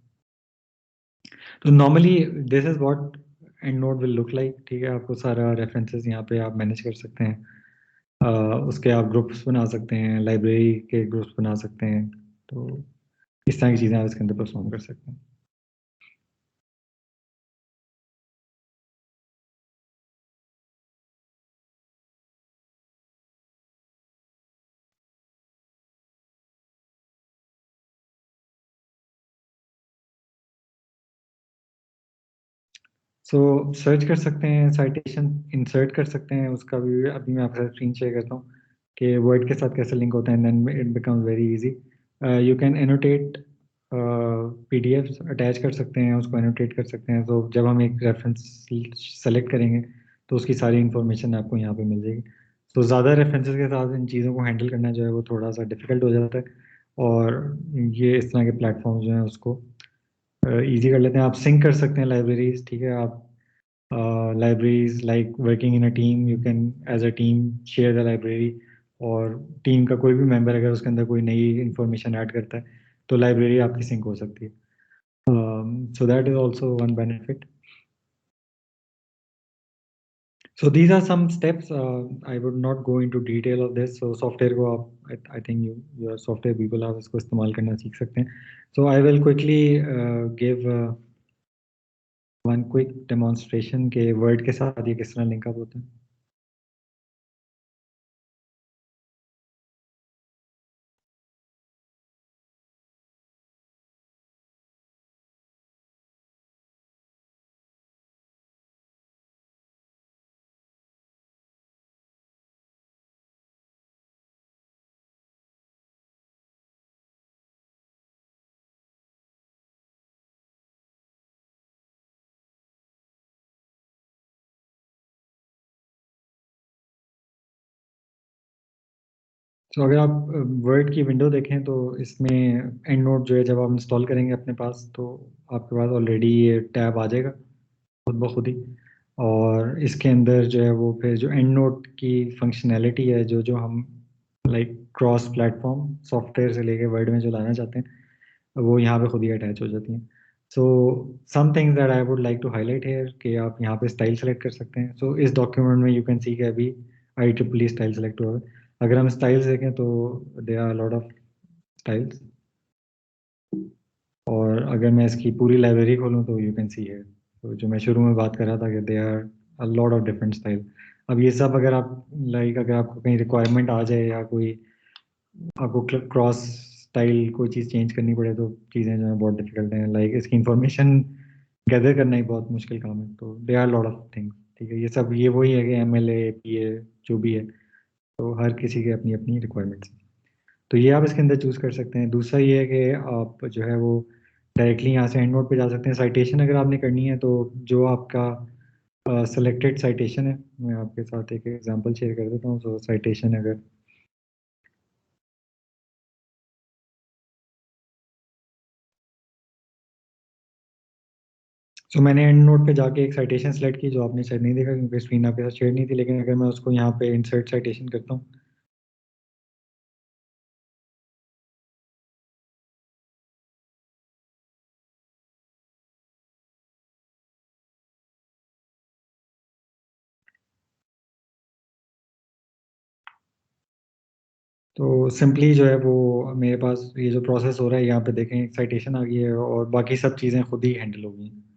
Speaker 1: तो normally this is what and note will look like, ठीक है। आपको सारा रेफरेंसेस यहाँ पे आप मैनेज कर सकते हैं। उसके आप ग्रुप्स बना सकते हैं, लाइब्रेरी के ग्रुप्स बना सकते हैं। तो इस तरह की चीज़ें आप इसके अंदर परफॉर्म कर सकते हैं। सो सर्च कर सकते हैं, साइटेशन इंसर्ट कर सकते हैं, उसका भी अभी मैं आपके साथ स्क्रीन शेयर करता हूँ कि वर्ड के साथ कैसे लिंक होता है, and then it becomes very easy. You can annotate PDFs attach कर सकते हैं, उसको एनोटेट कर सकते हैं। तो जब हम एक रेफरेंस सेलेक्ट करेंगे तो उसकी सारी इन्फॉर्मेशन आपको यहाँ पे मिल जाएगी। तो ज़्यादा रेफरेंसेस के साथ इन चीज़ों को हैंडल करना जो है वो थोड़ा सा डिफिकल्ट हो जाता है, और ये इस तरह के प्लेटफॉर्म जो हैं उसको ईजी कर लेते हैं। आप सिंक कर सकते हैं लाइब्रेरीज, ठीक है। आप libraries like working in a team, you can as a team share the library, और टीम का कोई भी मेंबर अगर उसके अंदर कोई नई इंफॉर्मेशन ऐड करता है तो लाइब्रेरी आपकी सिंक हो सकती है। So that is also one benefit. So these are some steps. I would not go into detail of this. So software को आप, I think you are software people, आप इसको इस्तेमाल करना सीख सकते हैं। So I will quickly give one quick demonstration के वर्ड के साथ ये किस तरह लिंक अप होता है। तो अगर आप वर्ड की विंडो देखें तो इसमें एंड नोट जो है जब आप इंस्टॉल करेंगे अपने पास तो आपके पास ऑलरेडी ये टैब आ जाएगा खुद ब खुद ही। और इसके अंदर जो है वो फिर जो एंड नोट की फंक्शनैलिटी है, जो जो हम लाइक क्रॉस प्लेटफॉर्म सॉफ्टवेयर से लेके वर्ड में जो लाना चाहते हैं वो यहाँ पे खुद ही अटैच हो जाती हैं। So some things that I would like to highlight here कि आप यहाँ पे स्टाइल सेलेक्ट कर सकते हैं। सो इस डॉक्यूमेंट में यू कैन सी कि अभी IEEE स्टाइल सेलेक्ट हुआ है। अगर हम स्टाइल्स देखें तो they are lot of styles, और अगर मैं इसकी पूरी लाइब्रेरी खोलूँ तो यू कैन सी है, तो जो मैं शुरू में बात कर रहा था कि they are a lot of different style. अब ये सब अगर आप लाइक अगर आपको कहीं रिक्वायरमेंट आ जाए या कोई आपको क्रॉस स्टाइल कोई चीज़ चेंज करनी पड़े तो चीज़ें जो है बहुत डिफिकल्ट हैं, लाइक इसकी इंफॉर्मेशन गैदर करना ही बहुत मुश्किल काम है। तो they are lot of things, ठीक है। ये सब ये वही है कि MLA PA जो भी है, तो हर किसी की अपनी अपनी रिक्वायरमेंट्स। तो ये आप इसके अंदर चूज़ कर सकते हैं। दूसरा ये है कि आप जो है वो डायरेक्टली यहाँ से एंड नोट पे जा सकते हैं। साइटेशन अगर आपने करनी है तो जो आपका सेलेक्टेड साइटेशन है, मैं आपके साथ एक एग्जांपल शेयर कर देता हूँ। सो साइटेशन अगर मैंने एंड नोट पे जाके एक साइटेशन सेलेक्ट की, जो आपने शायद नहीं देखा क्योंकि स्क्रीन आपके साथ शेयर नहीं थी। लेकिन अगर मैं उसको यहाँ पे इंसर्ट साइटेशन करता हूँ, तो सिंपली जो है वो मेरे पास ये जो प्रोसेस हो रहा है, यहाँ पे देखें एक साइटेशन आ गई है और बाकी सब चीज़ें खुद ही हैंडल हो गई हैं।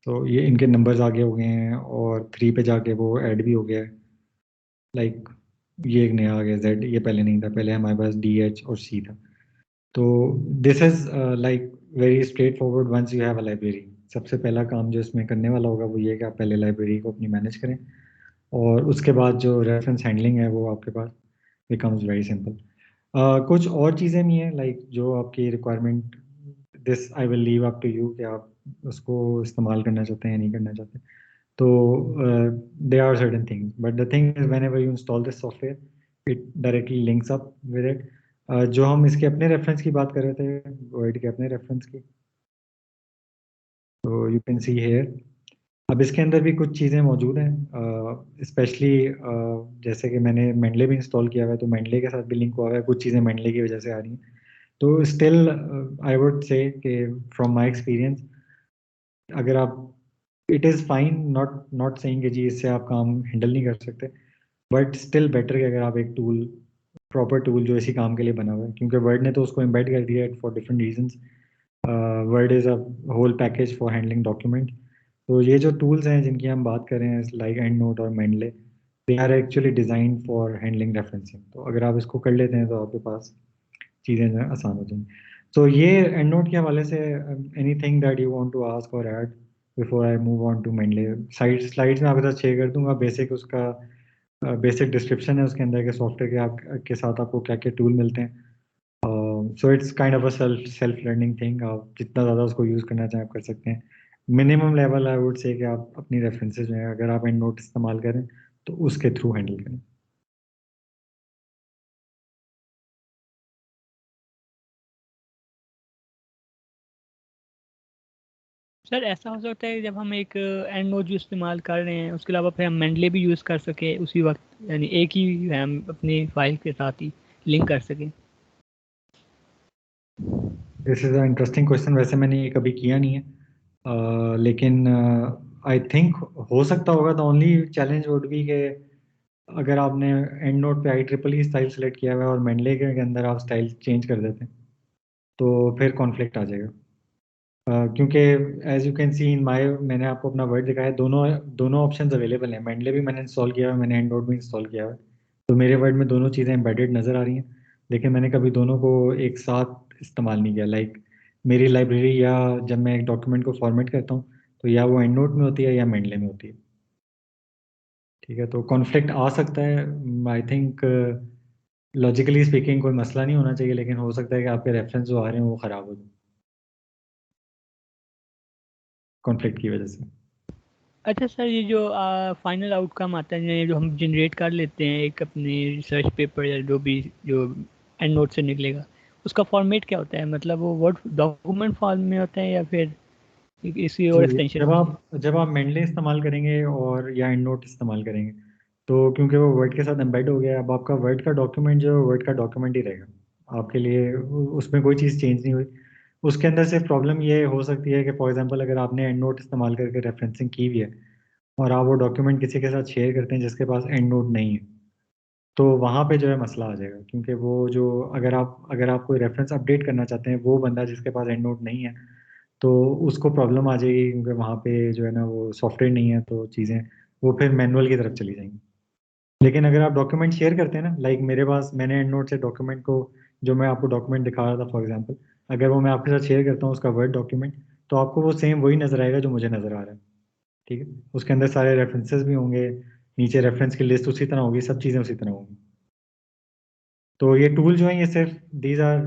Speaker 1: तो ये इनके नंबर्स आगे हो गए हैं और 3 पे जाके वो ऐड भी हो गया है। लाइक ये एक नया आ गया Z, ये पहले नहीं था, पहले हमारे पास DH और C था। तो this is like very straightforward once you have a library. सबसे पहला काम जो इसमें करने वाला होगा वो ये है कि आप पहले लाइब्रेरी को अपनी मैनेज करें, और उसके बाद जो रेफरेंस हैंडलिंग है वो आपके पास बिकम्स वेरी सिंपल। कुछ और चीज़ें भी हैं लाइक जो आपकी requirement, this I will leave up to you कि आप उसको इस्तेमाल करना चाहते हैं या नहीं करना चाहते। तो there are certain things, but the thing is whenever you install this software, it directly links up with it. जो हम इसके अपने रेफरेंस की बात कर रहे थे, वर्ड के अपने रेफरेंस की, तो यू कैन सी हेयर। अब इसके अंदर भी कुछ चीज़ें मौजूद हैं, स्पेशली जैसे कि मैंने मेंडले भी इंस्टॉल किया हुआ है, तो मेंडले के साथ भी लिंक हुआ है। कुछ चीज़ें मेंडले की वजह से आ रही हैं। तो स्टिल आई वुड से कि फ्रॉम माय एक्सपीरियंस, अगर आप, it is fine, not not saying कि जी इससे आप काम हैंडल नहीं कर सकते, बट स्टिल बेटर कि अगर आप एक टूल, प्रॉपर टूल जो इसी काम के लिए बना हुआ है, क्योंकि वर्ड ने तो उसको एम्बेड कर दिया है for different reasons. Word is a whole package for handling document. तो ये जो टूल्स हैं जिनकी हम बात कर रहे हैं, like EndNote or Mendeley, they are actually designed for handling referencing. तो अगर आप इसको कर लेते हैं तो आपके पास चीज़ें जो है आसान हो जाएंगी। तो ये एंड नोट के हवाले से anything that you want to ask or add before I move on to Mendeley. Slides में आपके साथ शेयर कर दूंगा बेसिक उसका बेसिक डिस्क्रिप्शन है उसके अंदर के सॉफ्टवेयर के साथ आपको क्या क्या टूल मिलते हैं। So it's kind of a self learning thing. आप जितना ज़्यादा उसको यूज़ करना चाहें आप कर सकते हैं। Minimum level I would say कि आप अपनी रेफरेंसेस में अगर आप एंड नोट इस्तेमाल करें तो उसके थ्रू हैंडल करें।
Speaker 3: सर ऐसा हो सकता है जब हम एक एंड नोट जो इस्तेमाल कर रहे हैं उसके अलावा फिर हम मेंडले भी यूज़ कर सकें उसी वक्त, यानी एक ही हम अपनी फाइल के साथ ही लिंक कर सकें।
Speaker 1: This is a interesting question. वैसे मैंने ये कभी किया नहीं है, लेकिन आई थिंक हो सकता होगा। The only challenge would be कि अगर आपने एंड नोट पे IEEE स्टाइल सेलेक्ट किया हुआ है और मेंडले के अंदर आप स्टाइल चेंज कर देते हैं तो फिर कॉन्फ्लिक्ट आ जाएगा। क्योंकि as you can see in my, मैंने आपको अपना वर्ड दिखाया, दोनों दोनों ऑप्शंस अवेलेबल हैं। मेंडले भी मैंने इंस्टॉल किया हुआ है, मैंने एंड नोट भी इंस्टॉल किया हुआ है। तो मेरे वर्ड में दोनों चीज़ें एम्बेडेड नज़र आ रही हैं, लेकिन मैंने कभी दोनों को एक साथ इस्तेमाल नहीं किया। लाइक मेरी लाइब्रेरी, या जब मैं एक डॉक्यूमेंट को फॉर्मेट करता हूँ तो या वो एंड नोट में होती है या मेंडले में होती है। ठीक है, तो कॉन्फ्लिक्ट आ सकता है। आई थिंक लॉजिकली स्पीकिंग कोई मसला नहीं होना चाहिए, लेकिन हो सकता है कि आपके रेफरेंस जो आ रहे हैं वो ख़राब हो जाए कॉन्फ्लिक्ट की वजह से।
Speaker 3: अच्छा सर, ये जो फाइनल आउटकम आता है जो हम जनरेट कर लेते हैं एक अपनी रिसर्च पेपर या जो भी जो एंड नोट से निकलेगा, उसका फॉर्मेट क्या होता है? मतलब वो वर्ड डॉक्यूमेंट फॉर्म में होता है या फिर इसी और
Speaker 1: जी,
Speaker 3: एक्सटेंशन
Speaker 1: जब
Speaker 3: में?
Speaker 1: आप मेंडले इस्तेमाल करेंगे और या एंड नोट इस्तेमाल करेंगे तो क्योंकि वो वर्ड के साथ एम्बेड हो गया है, अब आपका वर्ड का डॉक्यूमेंट जो है वर्ड का डॉक्यूमेंट ही रहेगा आपके लिए। उसमें कोई चीज़ चेंज नहीं हुई। उसके अंदर सिर्फ प्रॉब्लम ये हो सकती है कि फॉर एग्जांपल अगर आपने एंड नोट इस्तेमाल करके रेफरेंसिंग की हुई है और आप वो डॉक्यूमेंट किसी के साथ शेयर करते हैं जिसके पास एंड नोट नहीं है, तो वहाँ पे जो है मसला आ जाएगा। क्योंकि वो जो, अगर आप कोई रेफरेंस अपडेट करना चाहते हैं, वो बंदा जिसके पास एंड नोट नहीं है, तो उसको प्रॉब्लम आ जाएगी क्योंकि वहाँ पे जो है ना वो सॉफ्टवेयर नहीं है, तो चीज़ें वो फिर मैनुअल की तरफ चली जाएंगी। लेकिन अगर आप डॉक्यूमेंट शेयर करते हैं ना, लाइक मेरे पास, मैंने एंड नोट से डॉक्यूमेंट को जो मैं आपको डॉक्यूमेंट दिखा रहा था फॉर एग्जांपल, अगर वो मैं आपके साथ शेयर करता हूँ उसका वर्ड डॉक्यूमेंट, तो आपको वो सेम वही नज़र आएगा जो मुझे नज़र आ रहा है। ठीक है, उसके अंदर सारे रेफरेंसेस भी होंगे, नीचे रेफरेंस की लिस्ट उसी तरह होगी, सब चीज़ें उसी तरह होंगी। तो ये टूल जो है ये सिर्फ these are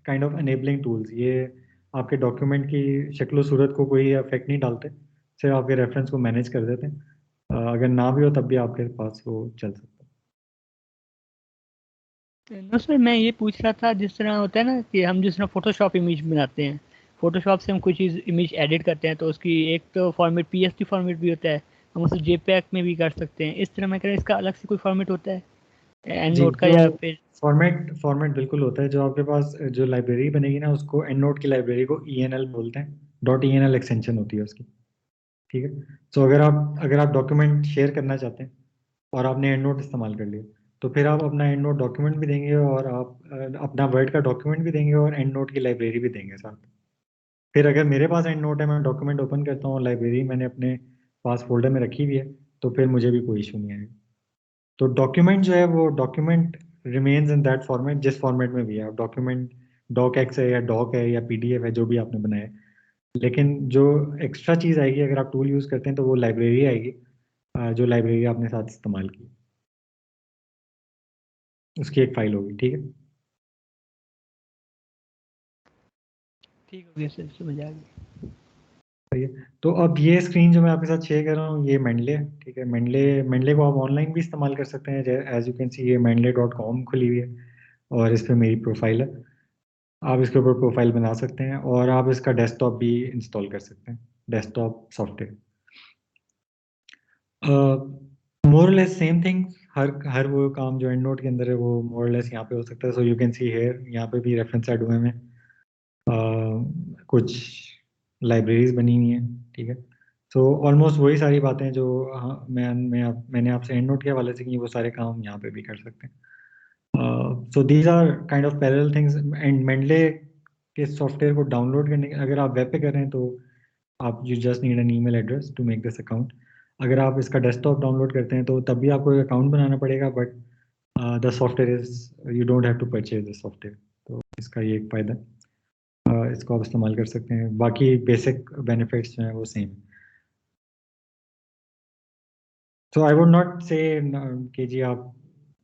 Speaker 1: kind of enabling tools, ये आपके डॉक्यूमेंट की शक्ल सूरत को कोई इफेक्ट नहीं डालते, सिर्फ आपके रेफरेंस को मैनेज कर देते हैं। अगर ना भी हो तब भी आपके पास वो चल सकता है।
Speaker 3: नो सर, मैं ये पूछ रहा था, जिस तरह होता है ना कि हम जिस तरह फोटोशॉप इमेज बनाते हैं, फोटोशॉप से हम कोई चीज़ इमेज एडिट करते हैं, तो उसकी एक तो फॉर्मेट पीएसटी फॉर्मेट भी होता है, हम उसे जेपीईजी में भी कर सकते हैं। इस तरह मैं कह रहा हूँ इसका अलग से कोई फॉर्मेट होता है एंड
Speaker 1: जी,
Speaker 3: नोट का,
Speaker 1: जो
Speaker 3: या फिर?
Speaker 1: फॉर्मेट बिल्कुल होता है। जो आपके पास जो लाइब्रेरी बनेगी ना, उसको एंड नोट की लाइब्रेरी को ENL बोलते हैं, .enl एक्सटेंशन होती है उसकी। ठीक है, तो अगर आप डॉक्यूमेंट शेयर करना चाहते हैं और आपने एंड नोट इस्तेमाल कर लिया, तो फिर आप अपना एंड नोट डॉक्यूमेंट भी देंगे और आप अपना वर्ड का डॉक्यूमेंट भी देंगे और एंड नोट की लाइब्रेरी भी देंगे साथ। फिर अगर मेरे पास एंड नोट है, मैं डॉक्यूमेंट ओपन करता हूँ, लाइब्रेरी मैंने अपने पास फोल्डर में रखी हुई है, तो फिर मुझे भी कोई इशू नहीं आएगा। तो डॉक्यूमेंट जो है वो document remains in that format, जिस फॉर्मेट में भी है। आप डॉक्यूमेंट डॉक एक्स है या डॉक है या PDF है, जो भी आपने बनाया है, लेकिन जो एक्स्ट्रा चीज़ आएगी अगर आप टूल यूज़ करते हैं, तो वो लाइब्रेरी आएगी, जो लाइब्रेरी आपने साथ इस्तेमाल की, उसकी एक फाइल होगी। ठीक है,
Speaker 3: ठीक हो गया सर, समझ आ गया।
Speaker 1: सही है। तो अब ये स्क्रीन जो मैं आपके साथ शेयर कर रहा हूँ, ये मेंडले है। ठीक है, मेंडले को आप ऑनलाइन भी इस्तेमाल कर सकते हैं। एज यू कैन सी, ये mendeley.com खुली हुई है और इस पे मेरी प्रोफाइल है। आप इसके ऊपर प्रोफाइल बना सकते हैं और आप इसका डेस्कटॉप भी इंस्टॉल कर सकते हैं, desktop software. More less same thing, हर वो काम जो एंड नोट के अंदर है वो मोर लेस यहाँ पे हो सकता है। So you can see here, यहाँ पे भी रेफरेंस ऐड हुए हैं। कुछ लाइब्रेरीज बनी हुई हैं। ठीक है, सो ऑलमोस्ट वही सारी बातें जो मैंने आपसे एंड नोट के हवाले से की, वो सारे काम हम यहाँ पे भी कर सकते हैं। So these are kind of parallel things. And Mendeley के सॉफ्टवेयर को डाउनलोड करने के, अगर आप वेब पे कर रहे हैं तो आप you just need an email address to make this account. अगर आप इसका डेस्कटॉप डाउनलोड करते हैं तो तब भी आपको एक अकाउंट बनाना पड़ेगा, but the software is, you don't have to purchase this software. तो इसका ये एक फ़ायदा है। इसको आप इस्तेमाल कर सकते हैं, बाकी बेसिक बेनिफिट्स जो हैं वो same. So I would not से कि जी आप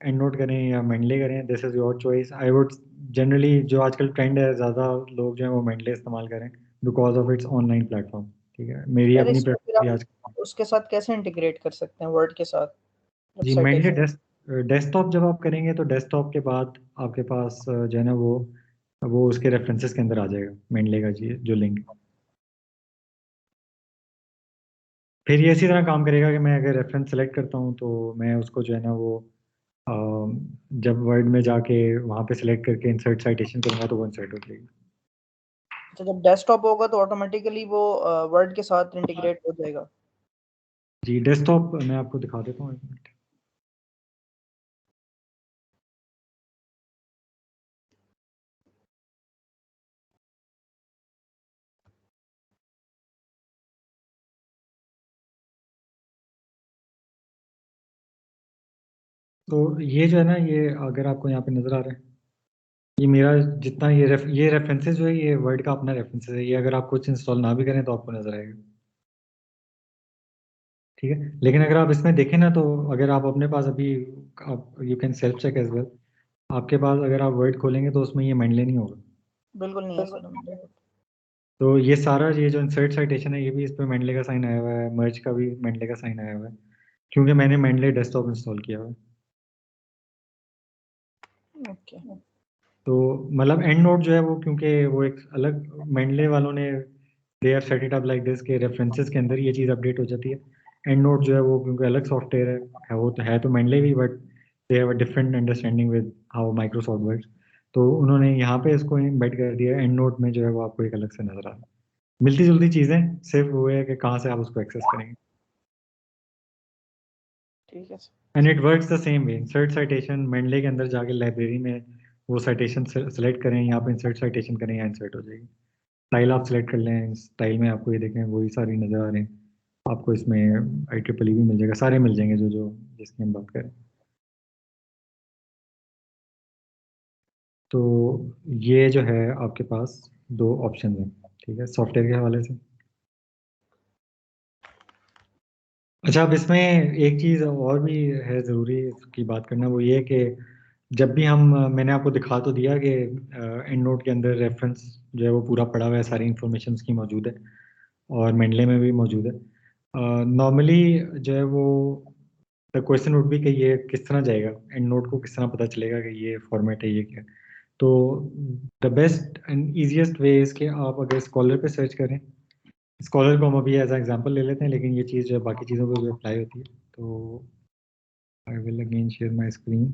Speaker 1: एंड नोट करें या मेंडले करें, this is your choice. I would generally, जो आजकल ट्रेंड है, ज़्यादा लोग जो है वो मेंडले इस्तेमाल करें because of its online platform. ठीक है, मेरी
Speaker 2: सर
Speaker 1: अपनी
Speaker 2: इसको फिर
Speaker 1: प्रेफरेंस भी आज।
Speaker 2: आप उसके साथ कैसे इंटीग्रेट कर सकते हैं, वर्ड के साथ, जब
Speaker 1: जी, मेनली
Speaker 2: साइटेशन?
Speaker 1: डेस्कटॉप जब आप करेंगे तो डेस्कटॉप के बाद आपके पास जो है ना वो उसके रेफरेंसेस के अंदर आ जाएगा मेंडले का जी जो लिंक। फिर ये इसी तरह काम करेगा कि मैं अगर रेफरेंस सेलेक्ट करता हूँ तो मैं उसको जो है ना वो अ, जब वर्ड में जाके वहाँ पे सिलेक्ट करके इंसर्ट साइटेशन करूँगा तो वो इंसर्ट हो जाएगी।
Speaker 2: तो जब डेस्कटॉप होगा तो ऑटोमेटिकली वो वर्ड के साथ इंटीग्रेट हो जाएगा?
Speaker 1: जी, डेस्कटॉप मैं आपको दिखा देता हूँ, एक मिनट। तो ये जो है ना, ये अगर आपको यहाँ पे नज़र आ रहा है, ये मेरा जितना ये रेफरेंसेस जो है, ये वर्ड का अपना रेफरेंसेस है। ये अगर आप कुछ इंस्टॉल ना भी करें तो आपको नज़र आएगा। ठीक है, लेकिन अगर आप इसमें देखें ना, तो अगर आप अपने पास अभी, आप you can self check as well, आपके पास अगर आप वर्ड खोलेंगे तो उसमें ये मेंडले नहीं होगा।
Speaker 2: बिल्कुल नहीं है सर, हम देखो।
Speaker 1: तो ये सारा, ये जो इंसर्ट साइटेशन है, ये भी इस पे मेंडले का साइन आया हुआ है, मर्ज का भी मेंडले का साइन आया हुआ है, क्योंकि मैंने मेंडले डेस्कटॉप इंस्टॉल किया हुआ है।
Speaker 2: ओके।
Speaker 1: तो मतलब एंड नोट जो है वो, क्योंकि वो एक अलग, मेंडले वालों ने they have set it up like this के रेफरेंसेस के अंदर ये चीज़ अपडेट हो जाती है। एंड नोट जो है वो क्योंकि अलग सॉफ्टवेयर है वो तो मेंडले भी, but they have a different understanding with how Microsoft works. तो उन्होंने यहाँ पे इसको एम्बेड कर दिया। एंड नोट में जो है वो आपको एक अलग से नजर आ रहा है। मिलती जुलती चीज़ें, सिर्फ वो है कि कहाँ से आप उसको एक्सेस करेंगे।
Speaker 2: ठीक है sir.
Speaker 1: And it works the same way. Insert citation, Mendeley के अंदर जाके लाइब्रेरी में वो साइटेशन सेलेक्ट करें, यहाँ पे इंसर्ट साइटेशन करें, यहाँ इंसर्ट हो जाएगी। स्टाइल आप सेलेक्ट कर लें, स्टाइल में आपको ये देखें वही सारी नज़र आ रहे हैं आपको। इसमें IEEE भी मिल जाएगा, सारे मिल जाएंगे जो जो जिसकी हम बात करें। तो ये जो है आपके पास दो ऑप्शन हैं, ठीक है, सॉफ्टवेयर के हवाले से। अच्छा, अब इसमें एक चीज़ और भी है ज़रूरी की बात करना, वो ये कि जब भी हम मैंने आपको दिखा तो दिया कि एंड नोट के अंदर रेफरेंस जो है वो पूरा पड़ा हुआ है, सारी इंफॉर्मेशन उसकी मौजूद है और मेंडले में भी मौजूद है। नॉर्मली जो है वो द क्वेश्चन वुड बी कि ये किस तरह जाएगा, एंड नोट को किस तरह पता चलेगा कि ये फॉर्मेट है, ये क्या है। तो the best and easiest way is कि आप अगर स्कॉलर पे सर्च करें, स्कॉलर को हम अभी एज एग्जांपल ले लेते हैं, लेकिन ये चीज़ जो है बाकी चीज़ों पर भी अप्लाई होती है। तो I will again share my screen.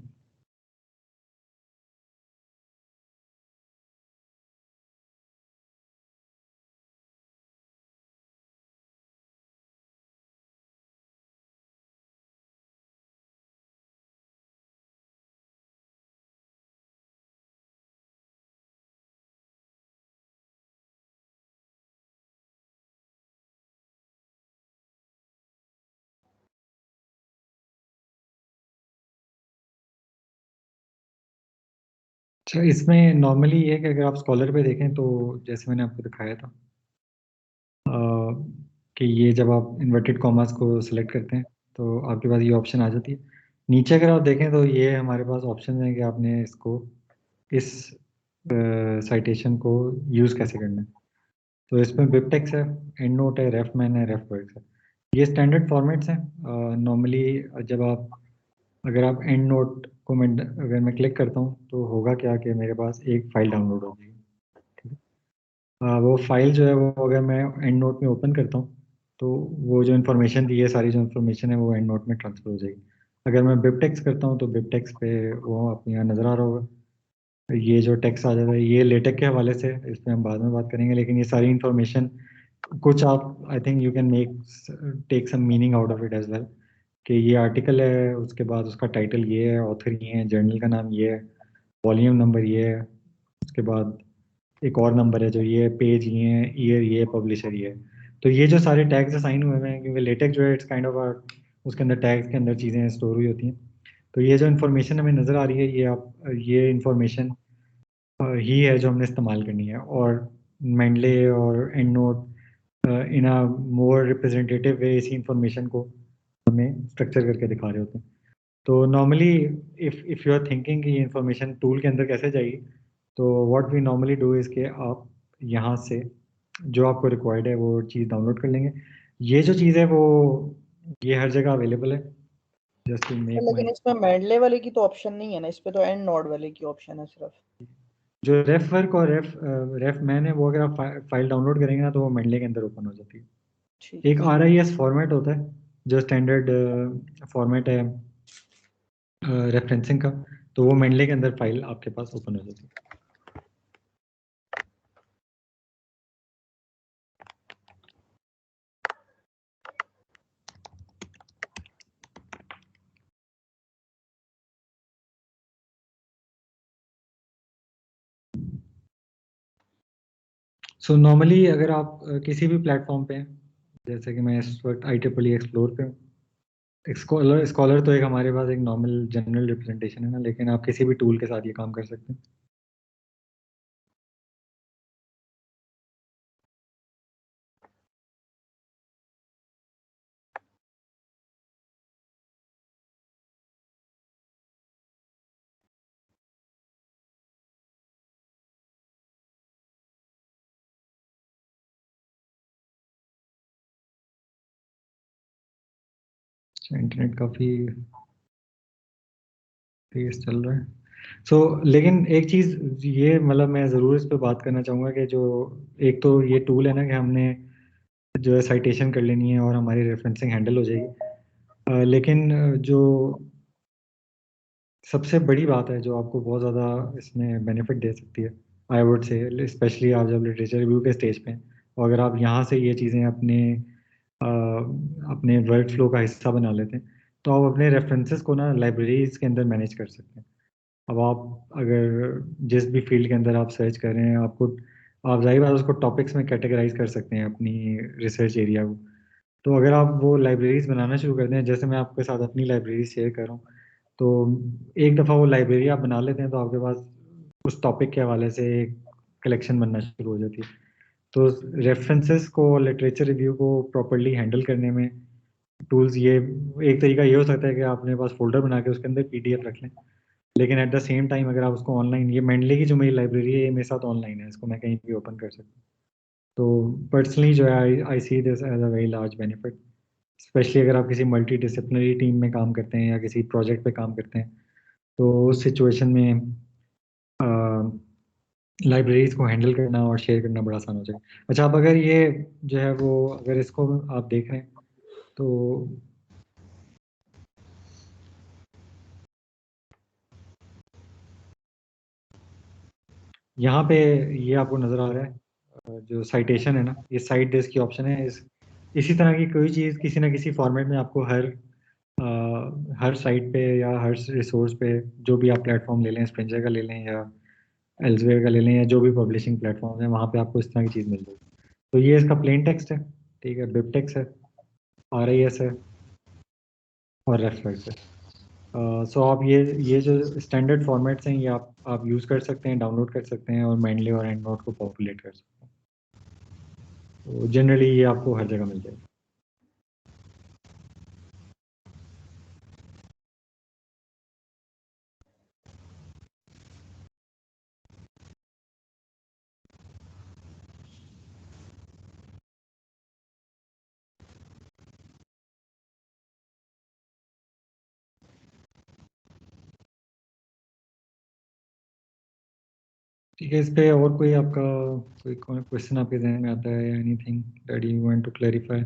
Speaker 1: अच्छा, इसमें नॉर्मली ये है कि अगर आप स्कॉलर पे देखें तो जैसे मैंने आपको दिखाया था कि ये जब आप इन्वर्टेड कॉमास को सिलेक्ट करते हैं तो आपके पास ये ऑप्शन आ जाती है। नीचे अगर आप देखें तो ये हमारे पास ऑप्शन है कि आपने इसको इस साइटेशन को यूज़ कैसे करना है। तो इसमें बिबटेक्स है, एंड नोट है, रेफ मैन है, रेफ वर्क्स है। ये स्टैंडर्ड फॉर्मेट्स हैं। नॉर्मली जब आप अगर आप एंड नोट को मैं अगर मैं क्लिक करता हूँ तो होगा क्या कि मेरे पास एक फाइल डाउनलोड हो जाएगी, ठीक है। वो फाइल जो है वो अगर मैं एंड नोट में ओपन करता हूँ तो वो जो इन्फॉर्मेशन दी है, सारी जो इन्फॉर्मेशन है वो एंड नोट में ट्रांसफर हो जाएगी। अगर मैं बिबटेक्स करता हूँ तो बिबटेक्स पे वो आपको यहाँ नज़र आ रहा होगा, ये जो टेक्स्ट आ जाता है ये लेटेक के हवाले से, इस पर हम बाद में बात करेंगे। लेकिन ये सारी इन्फॉर्मेशन कुछ आप I think you can make take some meaning out of it as well, कि ये आर्टिकल है, उसके बाद उसका टाइटल ये है, ऑथर ये है, जर्नल का नाम ये है, वॉल्यूम नंबर ये है, उसके बाद एक और नंबर है जो ये, पेज ये है, ईयर ये, पब्लिशर ये है। तो ये जो सारे टैग्स असाइन हुए हैं, क्योंकि लेटेक जो है इट्स काइंड ऑफ उसके अंदर टैग्स के अंदर चीज़ें स्टोर हुई होती हैं। तो ये जो इन्फॉर्मेशन हमें नज़र आ रही है, ये आप ये इन्फॉर्मेशन ही है जो हमने इस्तेमाल करनी है। और मेंडले और EndNote in a more representative way इसी इंफॉर्मेशन को हमें स्ट्रक्चर करके दिखा रहे होते हैं। तो normally if you are thinking कि ये इंफॉर्मेशन टूल के अंदर कैसे जाएगी, तो what we normally do is के आप यहाँ से जो आपको रिक्वायर्ड है वो चीज़ डाउनलोड कर लेंगे। ये जो चीज़ है वो ये हर जगह अवेलेबल है, जस्ट टू मेक माई।
Speaker 2: लेकिन इसमें मेंडले वाले की तो ऑप्शन नहीं है ना, इस पे तो एंड नोड वाले की ऑप्शन है सिर्फ।
Speaker 1: जो रेफ वर्क और रेफ मैन है वो अगर आप फाइल डाउनलोड करेंगे ना तो वो मेंडले के अंदर ओपन हो जाती है।
Speaker 2: ठीक
Speaker 1: एक
Speaker 2: है।
Speaker 1: RIS फॉर्मेट होता है जो स्टैंडर्ड फॉर्मेट है रेफरेंसिंग का, तो वो मेंडले के अंदर फाइल आपके पास ओपन हो जाती है। सो नॉर्मली अगर आप किसी भी प्लेटफॉर्म पे हैं, जैसे कि मैं इस वक्त IEEE एक्सप्लोर पे हूँ, स्कॉलर स्कॉलर तो एक हमारे पास एक नॉर्मल जनरल रिप्रेजेंटेशन है ना, लेकिन आप किसी भी टूल के साथ ये काम कर सकते हैं। इंटरनेट काफ़ी तेज चल रहा है। लेकिन एक चीज़ ये मतलब मैं ज़रूर इस पे बात करना चाहूँगा कि जो एक तो ये टूल है ना कि हमने जो है साइटेशन कर लेनी है और हमारी रेफरेंसिंग हैंडल हो जाएगी। लेकिन जो सबसे बड़ी बात है जो आपको बहुत ज़्यादा इसमें बेनिफिट दे सकती है, आई वुड से, स्पेशली आप जब लिटरेचर रिव्यू के स्टेज पे हैं और अगर आप यहाँ से ये चीज़ें अपने वर्क फ्लो का हिस्सा बना लेते हैं, तो आप अपने रेफरेंसेस को ना लाइब्रेरीज के अंदर मैनेज कर सकते हैं। अब आप अगर जिस भी फील्ड के अंदर आप सर्च कर रहे हैं, आप जाहिर बात है उसको टॉपिक्स में कैटेगराइज कर सकते हैं अपनी रिसर्च एरिया को। तो अगर आप वो लाइब्रेरीज बनाना शुरू कर दें, जैसे मैं आपके साथ अपनी लाइब्रेरी शेयर कर रहा हूँ, तो एक दफ़ा वो लाइब्रेरी आप बना लेते हैं तो आपके पास उस टॉपिक के हवाले से कलेक्शन बनना शुरू हो जाती है। तो रेफरेंसेस को, लिटरेचर रिव्यू को प्रॉपरली हैंडल करने में टूल्स, ये एक तरीका ये हो सकता है कि आप अपने पास फोल्डर बना के उसके अंदर पीडीएफ रख लें, लेकिन एट द सेम टाइम अगर आप उसको ऑनलाइन, ये मेंडली की जो मेरी लाइब्रेरी है ये मेरे साथ ऑनलाइन है, इसको मैं कहीं भी ओपन कर सकता हूँ। तो पर्सनली जो है I see this as a very large benefit, specially अगर आप किसी मल्टी डिसिप्लिनरी टीम में काम करते हैं या किसी प्रोजेक्ट पे काम करते हैं, तो उस सिचुएशन में लाइब्रेरीज को हैंडल करना और शेयर करना बड़ा आसान हो जाएगा। अच्छा, अब अगर ये जो है वो, अगर इसको आप देख रहे हैं तो यहाँ पे ये आपको नज़र आ रहा है जो साइटेशन है ना, ये साइट दिस की ऑप्शन है। इसी तरह की कोई चीज़ किसी ना किसी फॉर्मेट में आपको हर साइट पे या हर रिसोर्स पे, जो भी आप प्लेटफॉर्म ले लें, स्प्रिंजर का ले लें या एल्सवेयर का ले लें या जो भी पब्लिशिंग प्लेटफॉर्म है, वहाँ पे आपको इस तरह की चीज़ मिल जाएगी। तो ये इसका प्लेन टेक्स्ट है, ठीक है, बिबटेक्स है, RIS है और रेफरेंस है। सो आप ये जो स्टैंडर्ड फॉर्मेट्स हैं ये आप यूज़ कर सकते हैं, डाउनलोड कर सकते हैं और मेंडली और एंड नोट को पॉपुलेट कर सकते हैं। तो जनरली ये आपको हर जगह मिल जाएगा। ठीक है, इस पे और कोई आपका कोई क्वेश्चन आपके जहन में आता है, anything that you want to clarify?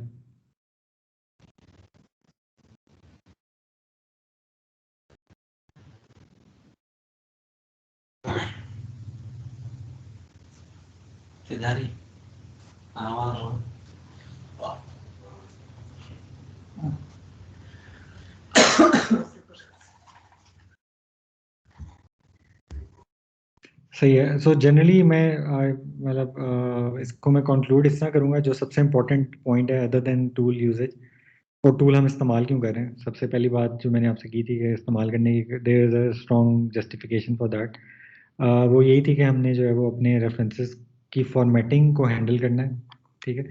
Speaker 4: Dari awal
Speaker 1: सही है। सो जनरली मैं मतलब इसको मैं कंक्लूड इस तरह करूँगा, जो सबसे इम्पोर्टेंट पॉइंट है अदर देन टूल यूजेज, और टूल हम इस्तेमाल क्यों कर रहे हैं। सबसे पहली बात जो मैंने आपसे की थी कि इस्तेमाल करने की there is a strong justification for that, वो यही थी कि हमने जो है वो अपने रेफरेंसेस की फॉर्मेटिंग को हैंडल करना है, ठीक है।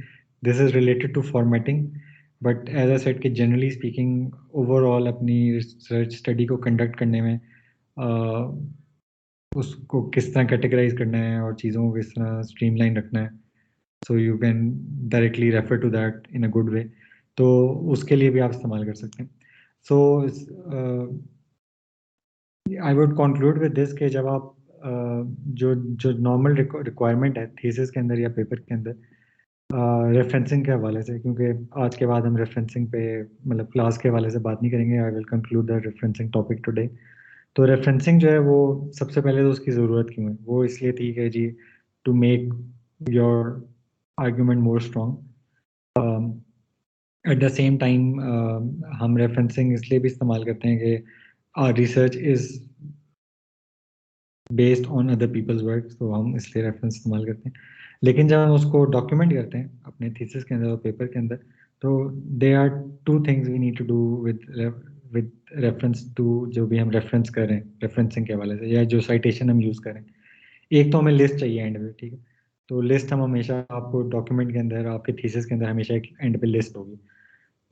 Speaker 1: This is related to formatting, but as a set कि जनरली स्पीकिंग ओवरऑल अपनी रिसर्च स्टडी को कंडक्ट करने में उसको किस तरह कैटेगराइज करना है और चीज़ों को किस तरह स्ट्रीमलाइन रखना है, so you can directly refer to that in a good way, तो उसके लिए भी आप इस्तेमाल कर सकते हैं। So I would conclude with this कि जब आप जो जो नॉर्मल रिक्वायरमेंट है थीसिस के अंदर या पेपर के अंदर रेफरेंसिंग के हवाले से, क्योंकि आज के बाद हम रेफरेंसिंग पे मतलब क्लास के हवाले से बात नहीं करेंगे, I will conclude the referencing topic today. तो रेफरेंसिंग जो है वो सबसे पहले तो उसकी ज़रूरत क्यों है, वो इसलिए थी कि जी to make your argument more strong. At the same time हम रेफरेंसिंग इसलिए भी इस्तेमाल करते हैं कि our research is based on other people's work, तो हम इसलिए रेफरेंस इस्तेमाल करते हैं। लेकिन जब हम उसको डॉक्यूमेंट करते हैं अपने थीसिस के अंदर और पेपर के अंदर, तो they are two things we need to do with reference to जो भी हम रेफरेंस कर रहे हैं रेफरेंसिंग के हवाले से, या जो साइटेशन हम यूज़ करें। एक तो हमें लिस्ट चाहिए एंड में, ठीक है। तो लिस्ट हम हमेशा आपको डॉक्यूमेंट के अंदर, आपके थीसिस के अंदर हमेशा एक एंड पे लिस्ट होगी।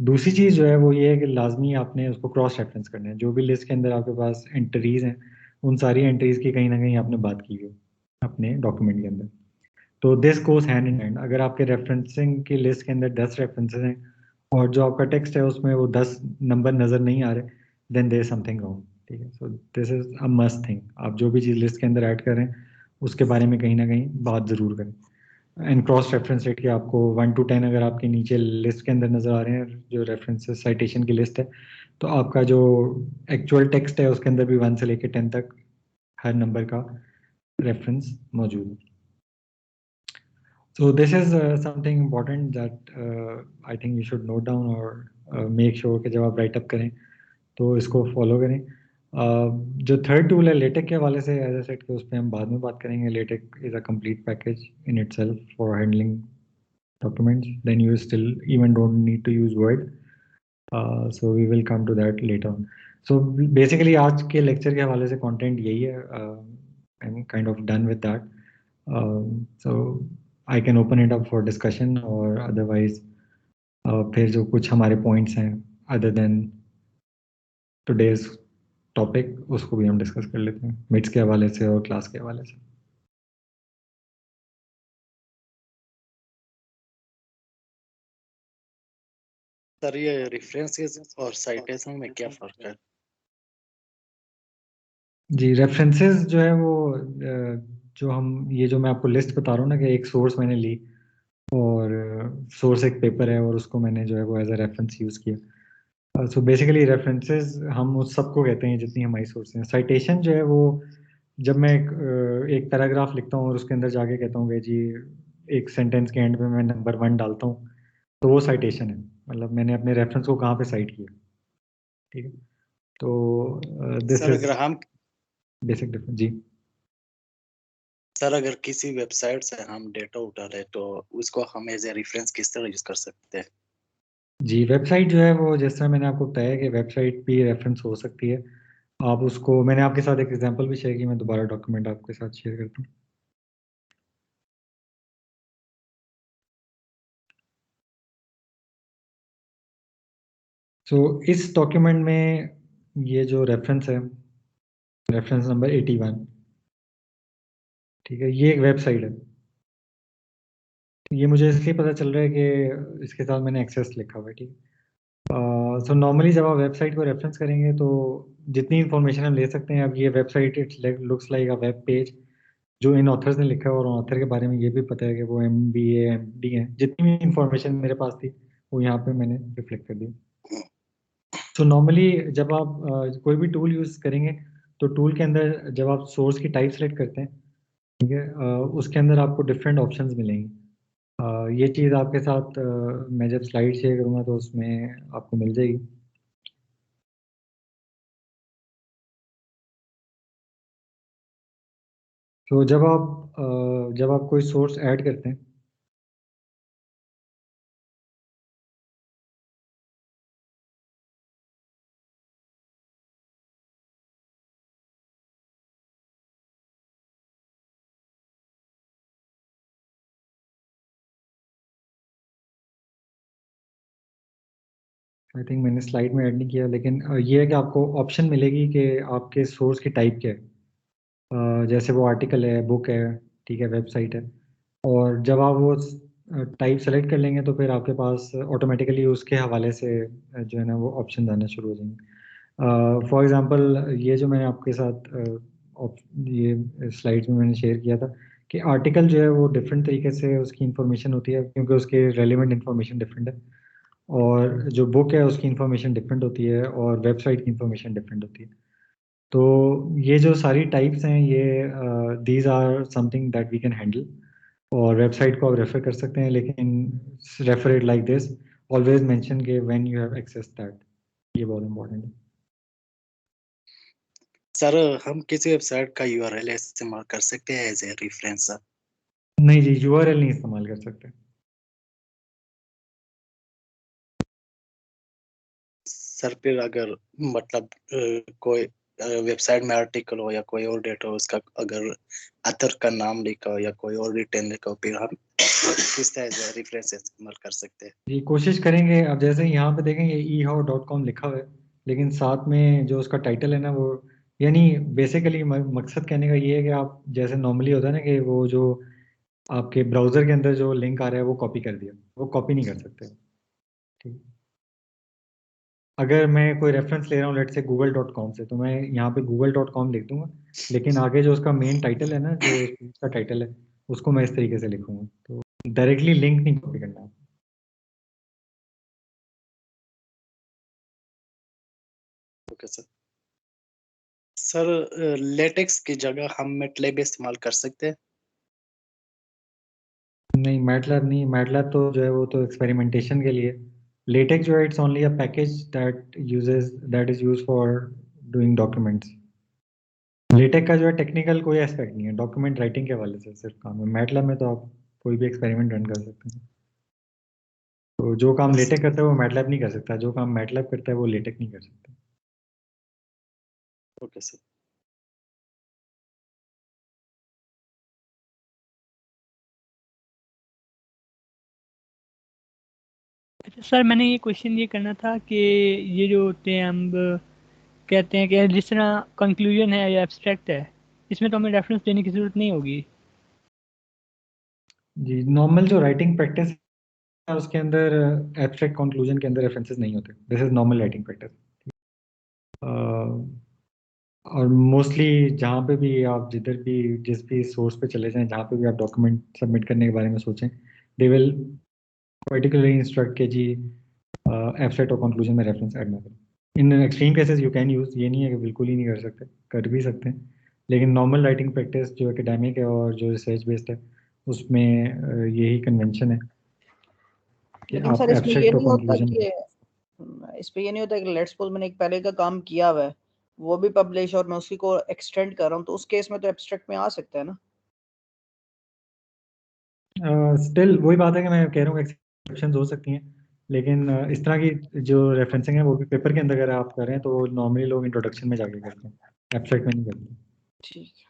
Speaker 1: दूसरी चीज़ जो है वो ये है कि लाजमी आपने उसको क्रॉस रेफरेंस करना है, जो भी लिस्ट के अंदर आपके पास एंट्रीज हैं उन सारी एंट्रीज की कहीं ना कहीं आपने बात की हो अपने डॉक्यूमेंट के अंदर। तो this goes hand in hand. अगर आपके रेफरेंसिंग की लिस्ट के अंदर 10 रेफरेंसेस हैं और जो आपका टेक्स्ट है उसमें वो 10 नंबर नज़र नहीं आ रहे, देन देयर समथिंग रॉन्ग, ठीक है। So this is a must thing, आप जो भी चीज़ लिस्ट के अंदर ऐड करें उसके बारे में कहीं ना कहीं बात ज़रूर करें। एंड क्रॉस रेफरेंस रेट की आपको 1 to 10 अगर आपके नीचे लिस्ट के अंदर नज़र आ रहे हैं जो रेफरेंसेस साइटेशन की लिस्ट है, तो आपका जो एक्चुअल टेक्स्ट है उसके अंदर भी 1 से लेकर 10 तक हर नंबर का रेफरेंस मौजूद है। So this is something important that I think you should note down और make sure कि जब आप write up करें तो इसको follow करें। जो थर्ड टूल है लेटेक के हवाले से, एज आई सेड कि उस पर हम बाद में बात करेंगे। LaTeX is a complete package in itself for handling documents. Then you still even don't need to use Word. So we will come to that later on. So basically आज के लेक्चर के हवाले से कंटेंट यही है। I'm kind of done with that. So I can open it up for discussion, or otherwise फिर जो कुछ हमारे points हैं other than today's topic उसको भी हम discuss कर लेते हैं मिड्स के हवाले से और क्लास के हवाले से.
Speaker 5: सर ये रेफरेंसेस और साइटेशन में क्या फर्क है?
Speaker 1: जी, रेफरेंसेस जो है वो जो हम ये जो मैं आपको लिस्ट बता रहा हूँ ना कि एक सोर्स मैंने ली और सोर्स एक पेपर है और उसको मैंने जो है वो एज अ रेफरेंस यूज़ किया. सो बेसिकली रेफरेंसेस हम उस सबको कहते हैं जितनी हमारी सोर्स हैं. साइटेशन जो है वो जब मैं एक पैराग्राफ लिखता हूँ और उसके अंदर जाके कहता हूँ कि जी एक सेंटेंस के एंड में मैं नंबर 1 डालता हूँ तो वो साइटेशन है. मतलब मैंने अपने रेफरेंस को कहाँ पे साइट किया. ठीक है, तो दिस
Speaker 5: सर
Speaker 1: इज
Speaker 5: अगर हम
Speaker 1: बेसिक डिफरेंस. जी
Speaker 5: सर अगर किसी वेबसाइट से हम डेटा उठा रहे तो उसको हम एज ए रेफरेंस किस तरह यूज कर सकते हैं?
Speaker 1: जी, वेबसाइट जो है वो जिस तरह मैंने आपको बताया कि वेबसाइट भी रेफरेंस हो सकती है. आप उसको मैंने आपके साथ एक एग्जांपल भी शेयर की, मैं दोबारा डॉक्यूमेंट आपके साथ शेयर करता हूँ. सो इस डॉक्यूमेंट में ये जो रेफरेंस है, रेफरेंस नंबर 81, ठीक है, ये एक वेबसाइट है. ये मुझे इसलिए पता चल रहा है कि इसके साथ मैंने एक्सेस लिखा हुआ है. ठीक है, सो नॉर्मली जब आप वेबसाइट को रेफरेंस करेंगे तो जितनी इन्फॉर्मेशन हम ले सकते हैं. अब ये website it looks like a web page जो इन ऑथर्स ने लिखा है और ऑथर के बारे में ये भी पता है कि वो MBA MD हैं. जितनी भी इंफॉर्मेशन मेरे पास थी वो यहाँ पे मैंने रिफ्लेक्ट कर दी. तो नॉर्मली जब आप कोई भी टूल यूज़ करेंगे तो टूल के अंदर जब आप सोर्स की टाइप सेलेक्ट करते हैं, ठीक है, उसके अंदर आपको डिफरेंट ऑप्शंस मिलेंगे. ये चीज़ आपके साथ मैं जब स्लाइड शेयर करूँगा तो उसमें आपको मिल जाएगी. तो जब आप कोई सोर्स ऐड करते हैं, आई थिंक मैंने स्लाइड में ऐड नहीं किया, लेकिन ये है कि आपको ऑप्शन मिलेगी कि आपके सोर्स की टाइप क्या है. जैसे वो आर्टिकल है, बुक है, ठीक है, वेबसाइट है. और जब आप वो टाइप सेलेक्ट कर लेंगे तो फिर आपके पास ऑटोमेटिकली उसके हवाले से जो है ना वो ऑप्शन आना शुरू हो जाएंगे. फॉर एग्जांपल ये जो मैंने आपके साथ ये स्लाइड्स में मैंने शेयर किया था कि आर्टिकल जो है वो डिफरेंट तरीके से उसकी इंफॉर्मेशन होती है क्योंकि उसके रेलिवेंट इंफॉर्मेशन डिफरेंट है. और जो बुक है उसकी इंफॉर्मेशन डिफरेंट होती है और वेबसाइट की इंफॉर्मेशन डिफरेंट होती है. तो ये जो सारी टाइप्स हैं ये these are something that we can handle. और वेबसाइट को आप रेफर कर सकते हैं, लेकिन refer it like this, always mention के when you have access that. ये बहुत इंपॉर्टेंट है.
Speaker 5: सर हम किसी वेबसाइट का यूआरएल इस्तेमाल कर सकते हैं एज ए रेफरेंस?
Speaker 1: नहीं जी, URL नहीं इस्तेमाल कर सकते.
Speaker 5: सर फिर अगर मतलब कोई वेबसाइट में आर्टिकल हो या कोई और डेटा हो उसका अगर अथर का नाम लिखा हो या कोई और रिटर्न लिखा हो फिर हम किस तरह से रेफरेंस इस्तेमाल कर सकते हैं?
Speaker 1: जी कोशिश करेंगे. अब जैसे यहाँ पे देखेंगे ehow.com लिखा हुआ है, लेकिन साथ में जो उसका टाइटल है ना वो, यानी बेसिकली मकसद कहने का ये है कि आप जैसे नॉर्मली होता है ना कि वो जो आपके ब्राउजर के अंदर जो लिंक आ रहा है वो कॉपी कर दिया, वो कॉपी नहीं कर सकते. ठीक. अगर मैं कोई रेफरेंस ले रहा हूँ लेट से google.com से, तो मैं यहाँ पे google.com लिख दूंगा, लेकिन आगे जो उसका मेन टाइटल है ना, जो उसका टाइटल है उसको मैं इस तरीके से लिखूंगा. तो डायरेक्टली लिंक नहीं कॉपी करना है.
Speaker 5: Okay sir. सर लेटेक्स की जगह हम मैटलैब इस्तेमाल कर सकते हैं?
Speaker 1: नहीं, मैटलैब नहीं. मैटलैब तो जो है वो तो एक्सपेरिमेंटेशन के लिए. लेटेक्स जो है it's only a package that is use for doing documents. LaTeX का जो है टेक्निकल कोई एस्पेक्ट नहीं है, डॉक्यूमेंट राइटिंग के हवाले से सिर्फ काम है. मैटलैब में तो आप कोई भी एक्सपेरिमेंट रन कर सकते हैं. तो जो काम लेटेक करता है वो मैटलैब नहीं कर सकता, जो काम मैटलैब करता है वो लेटेक नहीं कर सकता.
Speaker 5: Okay sir.
Speaker 3: अच्छा सर, मैंने ये क्वेश्चन ये करना था कि ये जो होते हैं हम कहते हैं कि जिस तरह कंक्लूजन है या एब्स्ट्रैक्ट है, इसमें तो हमें रेफरेंस देने की ज़रूरत नहीं होगी।
Speaker 1: जी, नॉर्मल जो राइटिंग प्रैक्टिस है उसके अंदर एब्स्ट्रैक्ट कंक्लूजन के अंदर रेफरेंसेस नहीं होते। This is normal writing practice. और मोस्टली जहाँ पे भी आप जिधर भी जिस भी सोर्स पे चले जाएं, जहाँ पे भी आप डॉक्यूमेंट सबमिट करने के बारे में सोचें, दे विल पर्टिकुलरली इंस्ट्रक्ट के जी एब्स्ट्रैक्ट और कंक्लूजन में रेफरेंस ऐड ना करें। In extreme cases you can use, ये नहीं है कि बिल्कुल ही नहीं कर सकते, कर भी सकते हैं, लेकिन नॉर्मल राइटिंग प्रैक्टिस जो एकेडमिक है और जो रिसर्च बेस्ड है उसमें यही कन्वेंशन है कि
Speaker 2: लेकिन
Speaker 1: आप
Speaker 2: सर इसमें ये
Speaker 1: एब्स्ट्रैक्ट और
Speaker 2: नहीं होता
Speaker 1: कंक्लूजन।
Speaker 2: कि इस पे ये नहीं होता कि लेट्स सपोज मैंने एक पहले का काम किया हुआ है, वो भी पब्लिश और मैं उसी को एक्सटेंड कर रहा हूँ, तो उस केस में तो एब्स्ट्रैक्ट में आ सकता है ना।
Speaker 1: स्टिल वही बात है कि मैं कह रहा हूँ एक्सेप्शंस हो सकती हैं, लेकिन इस तरह की जो रेफरेंसिंग है वो भी पेपर के अंदर अगर आप कर रहे हैं तो नॉर्मली लोग इंट्रोडक्शन में जाके करते हैं, एब्स्ट्रैक्ट में नहीं करते।
Speaker 2: ठीक है।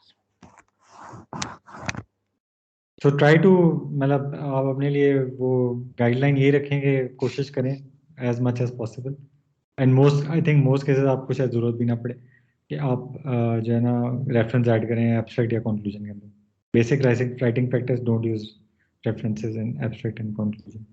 Speaker 1: सो ट्राई टू, मतलब आप अपने लिए वो गाइडलाइन ये रखें कि कोशिश करें as much as possible, and most I think most cases आपको शायद ज़रूरत भी ना पड़े कि आप जो है ना रेफरेंस ऐड करें एब्स्ट्रैक्ट या कंक्लूजन के अंदर। Basic writing practice, don't use references in abstract and conclusion.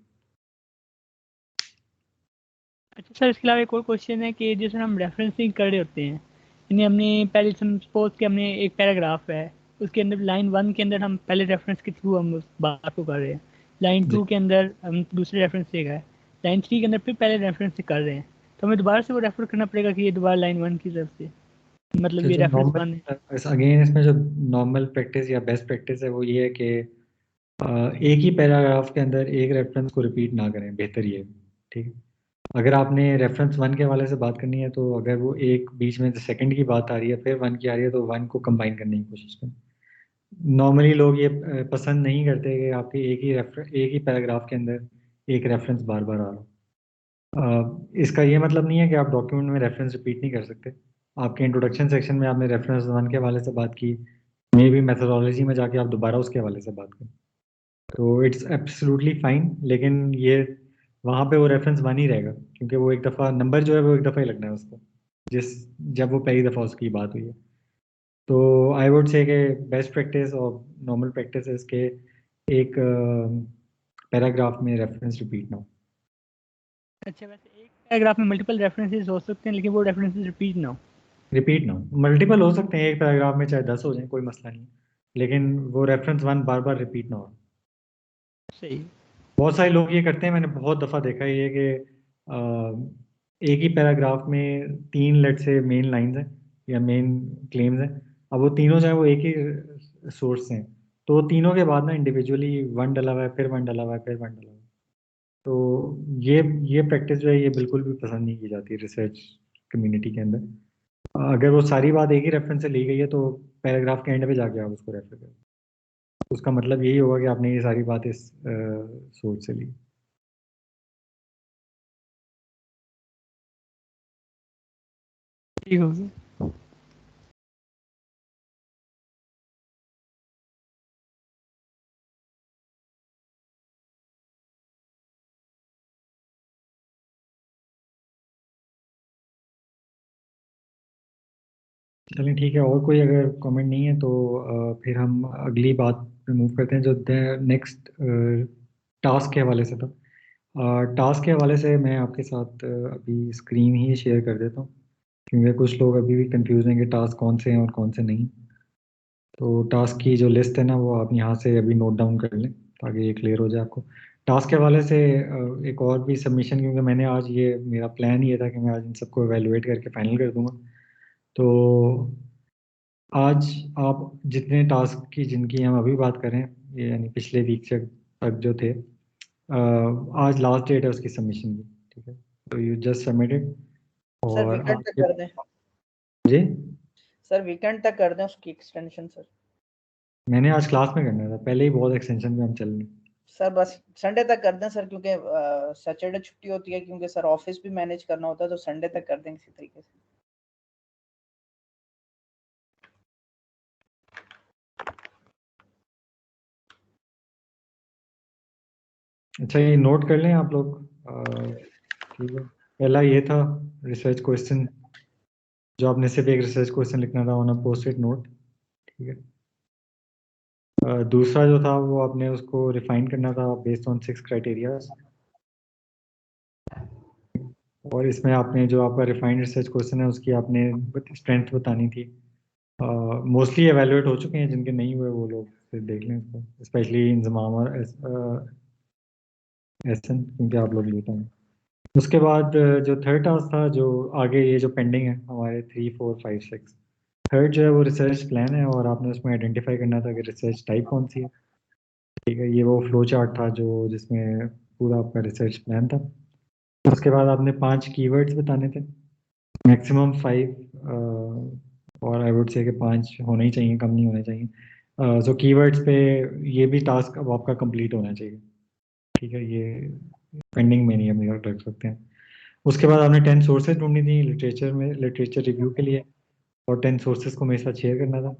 Speaker 3: अच्छा सर, इसके अलावा एक और क्वेश्चन है कि जिसमें हम रेफरेंसिंग कर रहे होते हैं, यानी हमने पहले सपोज कि हमने एक पैराग्राफ है, उसके अंदर लाइन 1 के अंदर हम पहले रेफरेंस के थ्रू हम उस बात को कर रहे हैं, लाइन 2 के अंदर हम दूसरे रेफरेंस से गए, लाइन 3 के अंदर फिर पहले रेफरेंस से कर रहे हैं, तो हमें दोबारा से वो रेफर करना पड़ेगा कि ये दोबारा लाइन 1 की तरफ से, मतलब
Speaker 1: तो
Speaker 3: ये
Speaker 1: जो
Speaker 3: रेफरेंस 1 है।
Speaker 1: नॉर्मल, अगेन इसमें जो नॉर्मल प्रैक्टिस या बेस्ट प्रैक्टिस है वो ये है कि एक ही पैराग्राफ के अंदर एक रेफरेंस को रिपीट ना करें, बेहतर ये है। ठीक है, अगर आपने रेफरेंस 1 के हवाले से बात करनी है तो अगर वो एक बीच में सेकंड की बात आ रही है फिर 1 की आ रही है तो 1 को कंबाइन करने की कोशिश करें। नॉर्मली लोग ये पसंद नहीं करते कि आपके एक ही पैराग्राफ के अंदर एक रेफरेंस बार बार आ रहा हो। इसका ये मतलब नहीं है कि आप डॉक्यूमेंट में रेफरेंस रिपीट नहीं कर सकते। आपके इंट्रोडक्शन सेक्शन में आपने रेफरेंस 1 के हवाले से बात की, मे भी मेथोडोलॉजी में जाके आप दोबारा उसके हवाले से बात करें, तो इट्स एब्सोल्युटली फाइन, लेकिन ये वहाँ पे वो रेफरेंस 1 ही रहेगा क्योंकि वो एक दफ़ा नंबर जो है वो एक दफ़ा ही लगना है उसको, जिस जब वो पहली दफ़ा उसकी बात हुई है। तो आई वुड से कि बेस्ट प्रैक्टिस और नॉर्मल प्रैक्टिस है इसके एक पैराग्राफ में रेफरेंस रिपीट ना हो।
Speaker 3: अच्छा, वैसे एक पैराग्राफ में मल्टीपल रेफरेंसेस हो सकते हैं लेकिन वो रेफरेंसेस
Speaker 1: रिपीट ना हो, मल्टीपल हो सकते हैं एक पैराग्राफ में, चाहे 10 हो जाए कोई मसला नहीं, लेकिन वो रेफरेंस 1 बार बार रिपीट ना हो।
Speaker 3: सही।
Speaker 1: बहुत सारे लोग ये करते हैं, मैंने बहुत दफ़ा देखा है ये कि एक ही पैराग्राफ में 3 लेट से मेन लाइंस हैं या मेन क्लेम्स हैं, अब वो तीनों जो है वो एक ही सोर्स से हैं, तो वो तीनों के बाद ना इंडिविजुअली 1 डला हुआ है, फिर 1 डला हुआ है, फिर 1 डला हुआ है। तो ये प्रैक्टिस जो है ये बिल्कुल भी पसंद नहीं की जाती रिसर्च कम्युनिटी के अंदर। अगर वो सारी बात एक ही रेफरेंस से ली गई है तो पैराग्राफ के एंड पे जाके आप उसको रेफर करें, उसका मतलब यही होगा कि आपने ये सारी बात इस सोच से ली।
Speaker 3: ठीक होगी।
Speaker 1: चलिए ठीक है, और कोई अगर कमेंट नहीं है तो फिर हम अगली बात पे मूव करते हैं जो नेक्स्ट टास्क के हवाले से था। टास्क के हवाले से मैं आपके साथ अभी स्क्रीन ही शेयर कर देता हूँ क्योंकि कुछ लोग अभी भी कंफ्यूज हैं कि टास्क कौन से हैं और कौन से नहीं। तो टास्क की जो लिस्ट है ना वो आप यहाँ से अभी नोट डाउन कर लें ताकि ये क्लियर हो जाए आपको। टास्क के हवाले से एक और भी सबमिशन, क्योंकि मैंने आज ये मेरा प्लान ये था कि मैं आज इन सबको एवेलुएट करके फाइनल कर दूंगा, तो आज आप जितने टास्क की जिनकी हम अभी बात करें ये यानी पिछले वीक से तक जो थे, आज लास्ट डेट है उसकी सबमिशन की। ठीक है, तो यू जस्ट सबमिटेड
Speaker 2: सर
Speaker 1: और
Speaker 2: वीकेंड तक
Speaker 1: आपके
Speaker 2: कर दें।
Speaker 1: जी,
Speaker 2: सर वीकेंड तक कर दें उसकी एक्सटेंशन सर।
Speaker 1: मैंने आज क्लास में करना था, पहले ही बहुत एक्सटेंशन में हम चल रहे हैं।
Speaker 2: सर बस संडे तक कर दें सर, क्योंकि सैटरडे छुट्टी होती है, क्योंकि सर ऑफिस भी मैनेज करना होता है, तो संडे तक कर दें किसी तरीके से।
Speaker 1: अच्छा, ये नोट कर लें आप लोग। ठीक है, पहला ये था रिसर्च क्वेश्चन, जो आपने सिर्फ एक रिसर्च क्वेश्चन लिखना था on a post it note. ठीक है, दूसरा जो था वो आपने उसको रिफाइन करना था बेस्ड ऑन 6 क्राइटेरियाज। और इसमें आपने जो आपका रिफाइंड रिसर्च क्वेश्चन है उसकी आपने स्ट्रेंथ बतानी थी। मोस्टली एवेलुएट हो चुके हैं, जिनके नहीं हुए वो लोग फिर देख लें इसको, स्पेशली इंजमाम और एहसन, क्योंकि आप लोग लेते हैं। उसके बाद जो थर्ड टास्क था, जो आगे ये जो पेंडिंग है हमारे 3, 4, 5, 6, थर्ड जो है वो रिसर्च प्लान है, और आपने उसमें आइडेंटिफाई करना था कि रिसर्च टाइप कौन सी है। ठीक है, ये वो फ्लो चार्ट था जो जिसमें पूरा आपका रिसर्च प्लान था। उसके बाद आपने 5 कीवर्ड्स बताने थे, मैक्सिमम 5, और आई वुड से कि 5 होने ही चाहिए, कम नहीं होने चाहिए। जो कीवर्ड्स पे ये भी टास्क अब आपका कंप्लीट होना चाहिए। ठीक है, ये पेंडिंग में नहीं हम ये रख सकते हैं। उसके बाद आपने 10 सोर्सेज ढूंढनी थी लिटरेचर में, लिटरेचर रिव्यू के लिए, और 10 सोर्सेज को मेरे साथ शेयर करना था।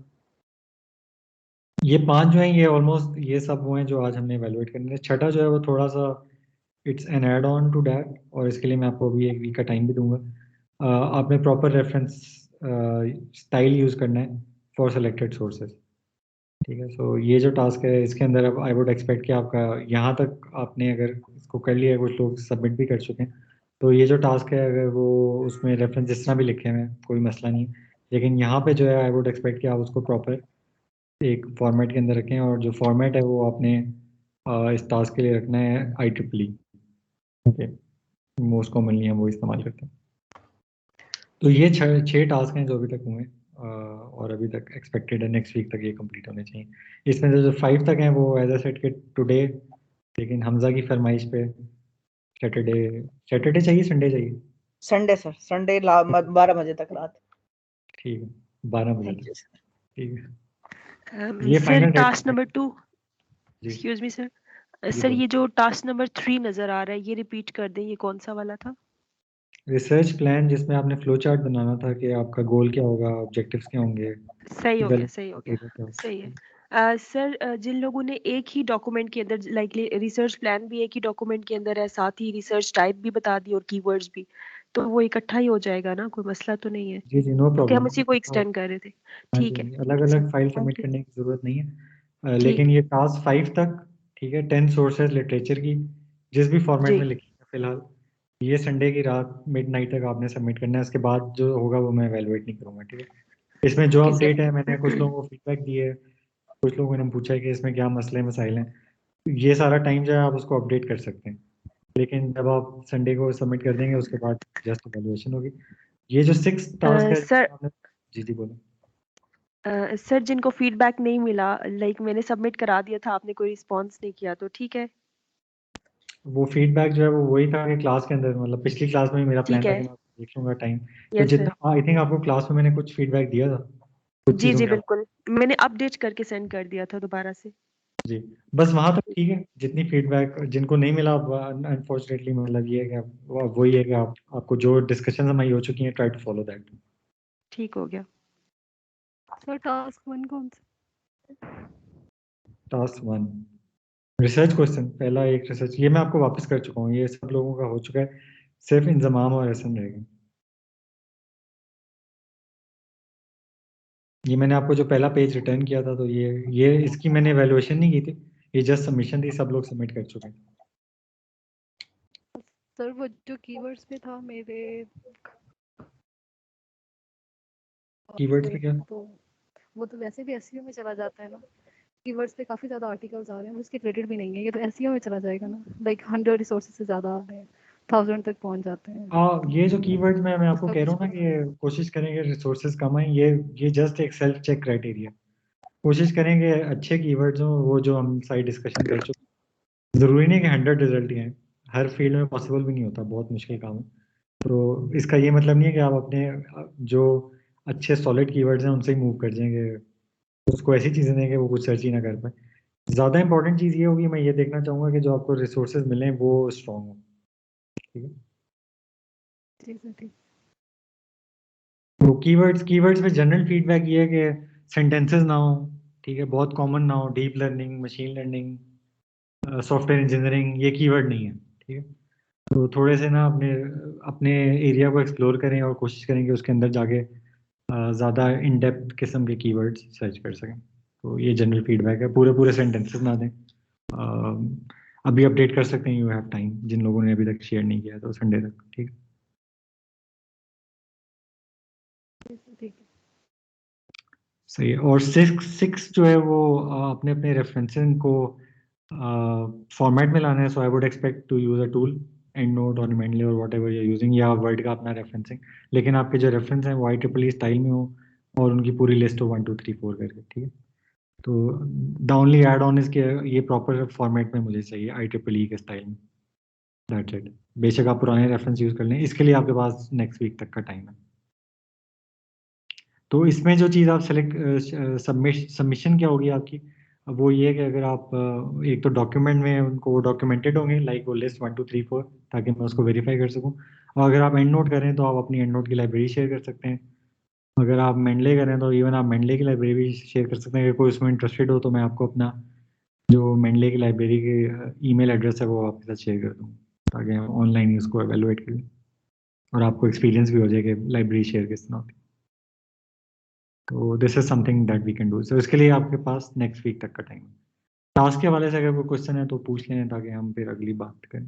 Speaker 1: ये 5 जो हैं ये ऑलमोस्ट ये सब वो हैं जो आज हमने एवेलुएट करने थे। छठा जो है वो थोड़ा सा it's an add on to that, और इसके लिए मैं आपको अभी 1 वीक का टाइम भी दूंगा। आपने प्रॉपर रेफरेंस स्टाइल यूज़ करना है फॉर सेलेक्टेड सोर्सेज। ठीक है, सो ये जो टास्क है इसके अंदर अब आई वुड एक्सपेक्ट कि आपका यहाँ तक आपने अगर इसको कर लिया, कुछ लोग सबमिट भी कर चुके हैं, तो ये जो टास्क है अगर वो उसमें रेफरेंस जिस तरह भी लिखे हुए हैं कोई मसला नहीं है, लेकिन यहाँ पे जो है आई वुड एक्सपेक्ट कि आप उसको प्रॉपर एक फॉर्मेट के अंदर रखें, और जो फॉर्मेट है वो आपने इस टास्क के लिए रखना है IEEE। ओके, मोस्ट कॉमनली हम वो इस्तेमाल करते हैं। तो ये 6 टास्क हैं जो अभी तक हुए हैं, और अभी तक एक्सपेक्टेड है नेक्स्ट वीक तक ये कंप्लीट होने चाहिए। इसमें से जो 5 तक हैं वो एज अ सेट के टुडे, लेकिन हमजा की फरमाइश पे सैटरडे, सैटरडे चाहिए संडे चाहिए?
Speaker 2: संडे सर, संडे 12 बजे तक रात।
Speaker 1: ठीक है, 12 बजे
Speaker 2: थैंक
Speaker 1: तक।
Speaker 2: You sir.
Speaker 1: ठीक है, ये
Speaker 6: सर
Speaker 1: फाइनल
Speaker 6: टास्क नंबर 2,
Speaker 1: जी
Speaker 6: एक्सक्यूज मी सर,
Speaker 1: जी
Speaker 6: सर
Speaker 1: बोलो।
Speaker 6: ये जो टास्क नंबर 3 नजर आ रहा है ये रिपीट कर दें, ये कौन सा वाला था?
Speaker 1: रिसर्च प्लान, जिसमें आपने फ्लो चार्ट बनाना था कि आपका गोल क्या होगा, ऑब्जेक्टिव्स क्या होंगे,
Speaker 6: सही हो गया, सही हो गया,
Speaker 1: criteria क्या होगा।
Speaker 6: सही है। सर जिन लोगों ने एक ही डॉक्यूमेंट के अंदर लाइकली रिसर्च प्लान भी एक ही डॉक्यूमेंट के अंदर है, साथ ही रिसर्च टाइप भी बता दी और कीवर्ड्स भी, तो वो इकट्ठा ही हो जाएगा ना, कोई मसला तो नहीं है?
Speaker 1: जी जी, नो
Speaker 6: क्योंकि हम
Speaker 1: प्रॉब्लम।
Speaker 6: उसी को एक्सटेंड कर रहे थे।
Speaker 1: हाँ
Speaker 6: ठीक है,
Speaker 1: जी, अलग
Speaker 6: ठीक है सर,
Speaker 1: अलग फाइल सबमिट
Speaker 6: थैंक यू।
Speaker 1: करने की जरूरत नहीं है।
Speaker 6: ठीक
Speaker 1: लेकिन
Speaker 6: है
Speaker 1: ये टास्क 5 तक, ठीक है, 10 सोर्सेज लिटरेचर की जिस भी फॉर्मेट
Speaker 6: जी,
Speaker 1: में लिखी है फिलहाल, ये संडे की रात मिडनाइट तक आपने सबमिट करना है। उसके बाद जो होगा वो मैं एवेलुएट नहीं करूंगा। ठीक है, इसमें जो
Speaker 6: ओके
Speaker 1: अपडेट है मैंने कुछ
Speaker 6: सर।
Speaker 1: लोगों को फीडबैक दिए, कुछ लोगों ने पूछा है कि इसमें क्या मसले मसाइल हैं, ये सारा टाइम जो है आप उसको अपडेट कर सकते हैं, लेकिन जब आप संडे को सबमिट कर देंगे उसके बाद जस्ट एवेलुएशन होगी। ये जो 6 टास्क है
Speaker 6: सर
Speaker 1: आपने, जी जी बोलो।
Speaker 6: सर जिनको फीडबैक नहीं मिला, लाइक मैंने सबमिट करा दिया था, आपने कोई रिस्पॉन्स नहीं किया, तो ठीक है?
Speaker 1: वो फीडबैक जो है वो वही था कि क्लास के अंदर, मतलब पिछली क्लास में ही मेरा प्लान
Speaker 6: ठीक
Speaker 1: था
Speaker 6: है,
Speaker 1: कि मैं देख लूंगा टाइम, तो
Speaker 6: यस सर।
Speaker 1: जितना आई थिंक आपको क्लास में मैंने कुछ फीडबैक दिया था कुछ
Speaker 6: जी
Speaker 1: चीज़ों
Speaker 6: जी
Speaker 1: के।
Speaker 6: बिल्कुल, मैंने अपडेट करके सेंड कर दिया था दोबारा से।
Speaker 1: जी, बस वहां तक ठीक है। जितनी फीडबैक जिनको नहीं मिला, अनफॉर्चुनेटली मतलब ये है कि वही है कि आपको जो डिस्कशन हमारी हो चुकी है, ट्राई टू फॉलो दैट।
Speaker 6: ठीक हो गया।
Speaker 7: सर टास्क 1 कौन सा?
Speaker 1: टास्क 1 रिसर्च क्वेश्चन, पहला एक रिसर्च, ये मैं आपको वापस कर चुका हूँ, ये सब लोगों का हो चुका है, सिर्फ इंजमाम और एहसन रहेगा। ये मैंने आपको जो पहला पेज रिटर्न किया था, तो ये इसकी मैंने एवेलुएशन नहीं की थी, ये जस्ट सबमिशन थी, सब लोग सबमिट कर चुके हैं।
Speaker 7: सर वो जो कीवर्ड्स पे था मेरे
Speaker 1: कीवर्ड्स पे क्या?
Speaker 7: तो वो तो वैसे भी एसईओ में चला जाता है ना। कीवर्ड्स पे काफी ज्यादा आर्टिकल्स आ रहे हैं, उसके क्रेडिट भी नहीं है, ये तो एसईओ में चला जाएगा ना। लाइक 100 रिसोर्सेज से ज्यादा आ रहे हैं, 1000 तक पहुंच जाते हैं।
Speaker 1: ये जो कीवर्ड्स मैं आपको
Speaker 7: उसका
Speaker 1: कह रहा
Speaker 7: कुछ
Speaker 1: हूँ ना
Speaker 7: पता
Speaker 1: कि कोशिश करेंगे रिसोर्सेज कम आए, ये जस्ट एक सेल्फ चेक क्राइटेरिया। कोशिश करेंगे अच्छे कीवर्ड्स हो, वो जो हम साइड डिस्कशन कर चुके। जरूरी नहीं कि 100 रिजल्ट ही हैं, हर फील्ड में पॉसिबल भी नहीं होता, बहुत मुश्किल काम है। तो इसका ये मतलब नहीं है कि आप अपने जो अच्छे सॉलिड कीवर्ड्स हैं उनसे ही मूव कर जाएंगे, उसको ऐसी चीज़ें देंगे वो कुछ सर्च ही ना कर पाए। ज़्यादा इंपॉर्टेंट चीज़ ये होगी, मैं ये देखना चाहूँगा कि जो आपको रिसोर्सेज मिलें वो स्ट्रॉन्ग हो। ठीक है,
Speaker 7: ठीक है ठीक।
Speaker 1: तो कीवर्ड्स में जनरल फीडबैक ये है कि सेंटेंसेस ना हो, ठीक है, बहुत कॉमन ना हो, deep learning, machine learning, software engineering ये कीवर्ड नहीं है, ठीक है। तो थोड़े से ना अपने अपने एरिया को एक्सप्लोर करें और कोशिश करें कि उसके अंदर जाके ज़्यादा इन डेप्थ किस्म के कीवर्ड्स सर्च कर सकें। तो ये जनरल फीडबैक है, पूरे पूरे सेंटेंसेस ना दें। अभी अपडेट कर सकते हैं, यू हैव टाइम, जिन लोगों ने अभी तक शेयर नहीं किया तो संडे तक, ठीक है।
Speaker 7: ठीक है।
Speaker 1: सही है। और सिक्स जो है वो अपने अपने रेफरेंसिंग को फॉर्मेट में लाना है। So I would expect to use a tool, EndNote or Mendeley or whatever you're using, या वर्ड का अपना रेफरेंसिंग, लेकिन आपके जो रेफरेंस हैं वो IEEE स्टाइल में हो और उनकी पूरी लिस्ट हो 1 2 3 4 करके, ठीक है। तो द ओनली एड ऑन इसके ये प्रॉपर फॉर्मेट में मुझे चाहिए IEEE के स्टाइल में, दैट्स इट। बेशक आप पुराने रेफरेंस यूज कर लें, इसके लिए आपके पास नेक्स्ट वीक तक का टाइम है। तो इसमें जो चीज़ आप सेलेक्ट सबमिशन क्या होगी आपकी, वो ये है कि अगर आप एक तो डॉक्यूमेंट में उनको वो डॉक्यूमेंटेड होंगे, लाइक वो लिस्ट 1 2 3 4, ताकि मैं उसको वेरीफाई कर सकूं। और अगर आप एंड नोट करें तो आप अपनी एंड नोट की लाइब्रेरी शेयर कर सकते हैं। अगर आप मेंडले करें तो इवन आप मेंडले की लाइब्रेरी भी शेयर कर सकते हैं। अगर कोई उसमें इंटरेस्टेड हो तो मैं आपको अपना जो मेंडले की लाइब्रेरी के ईमेल एड्रेस है वो आपके साथ शेयर कर दूँ, ताकि हम ऑनलाइन ही उसको एवेलुएट करें और आपको एक्सपीरियंस भी हो जाए कि लाइब्रेरी शेयर किस तरह होती है। तो this is something that we can do. So इसके लिए आपके पास नेक्स्ट वीक तक का टाइम है। टास्क के हवाले से अगर कोई क्वेश्चन है तो पूछ लें, ताकि हम फिर अगली बात करें।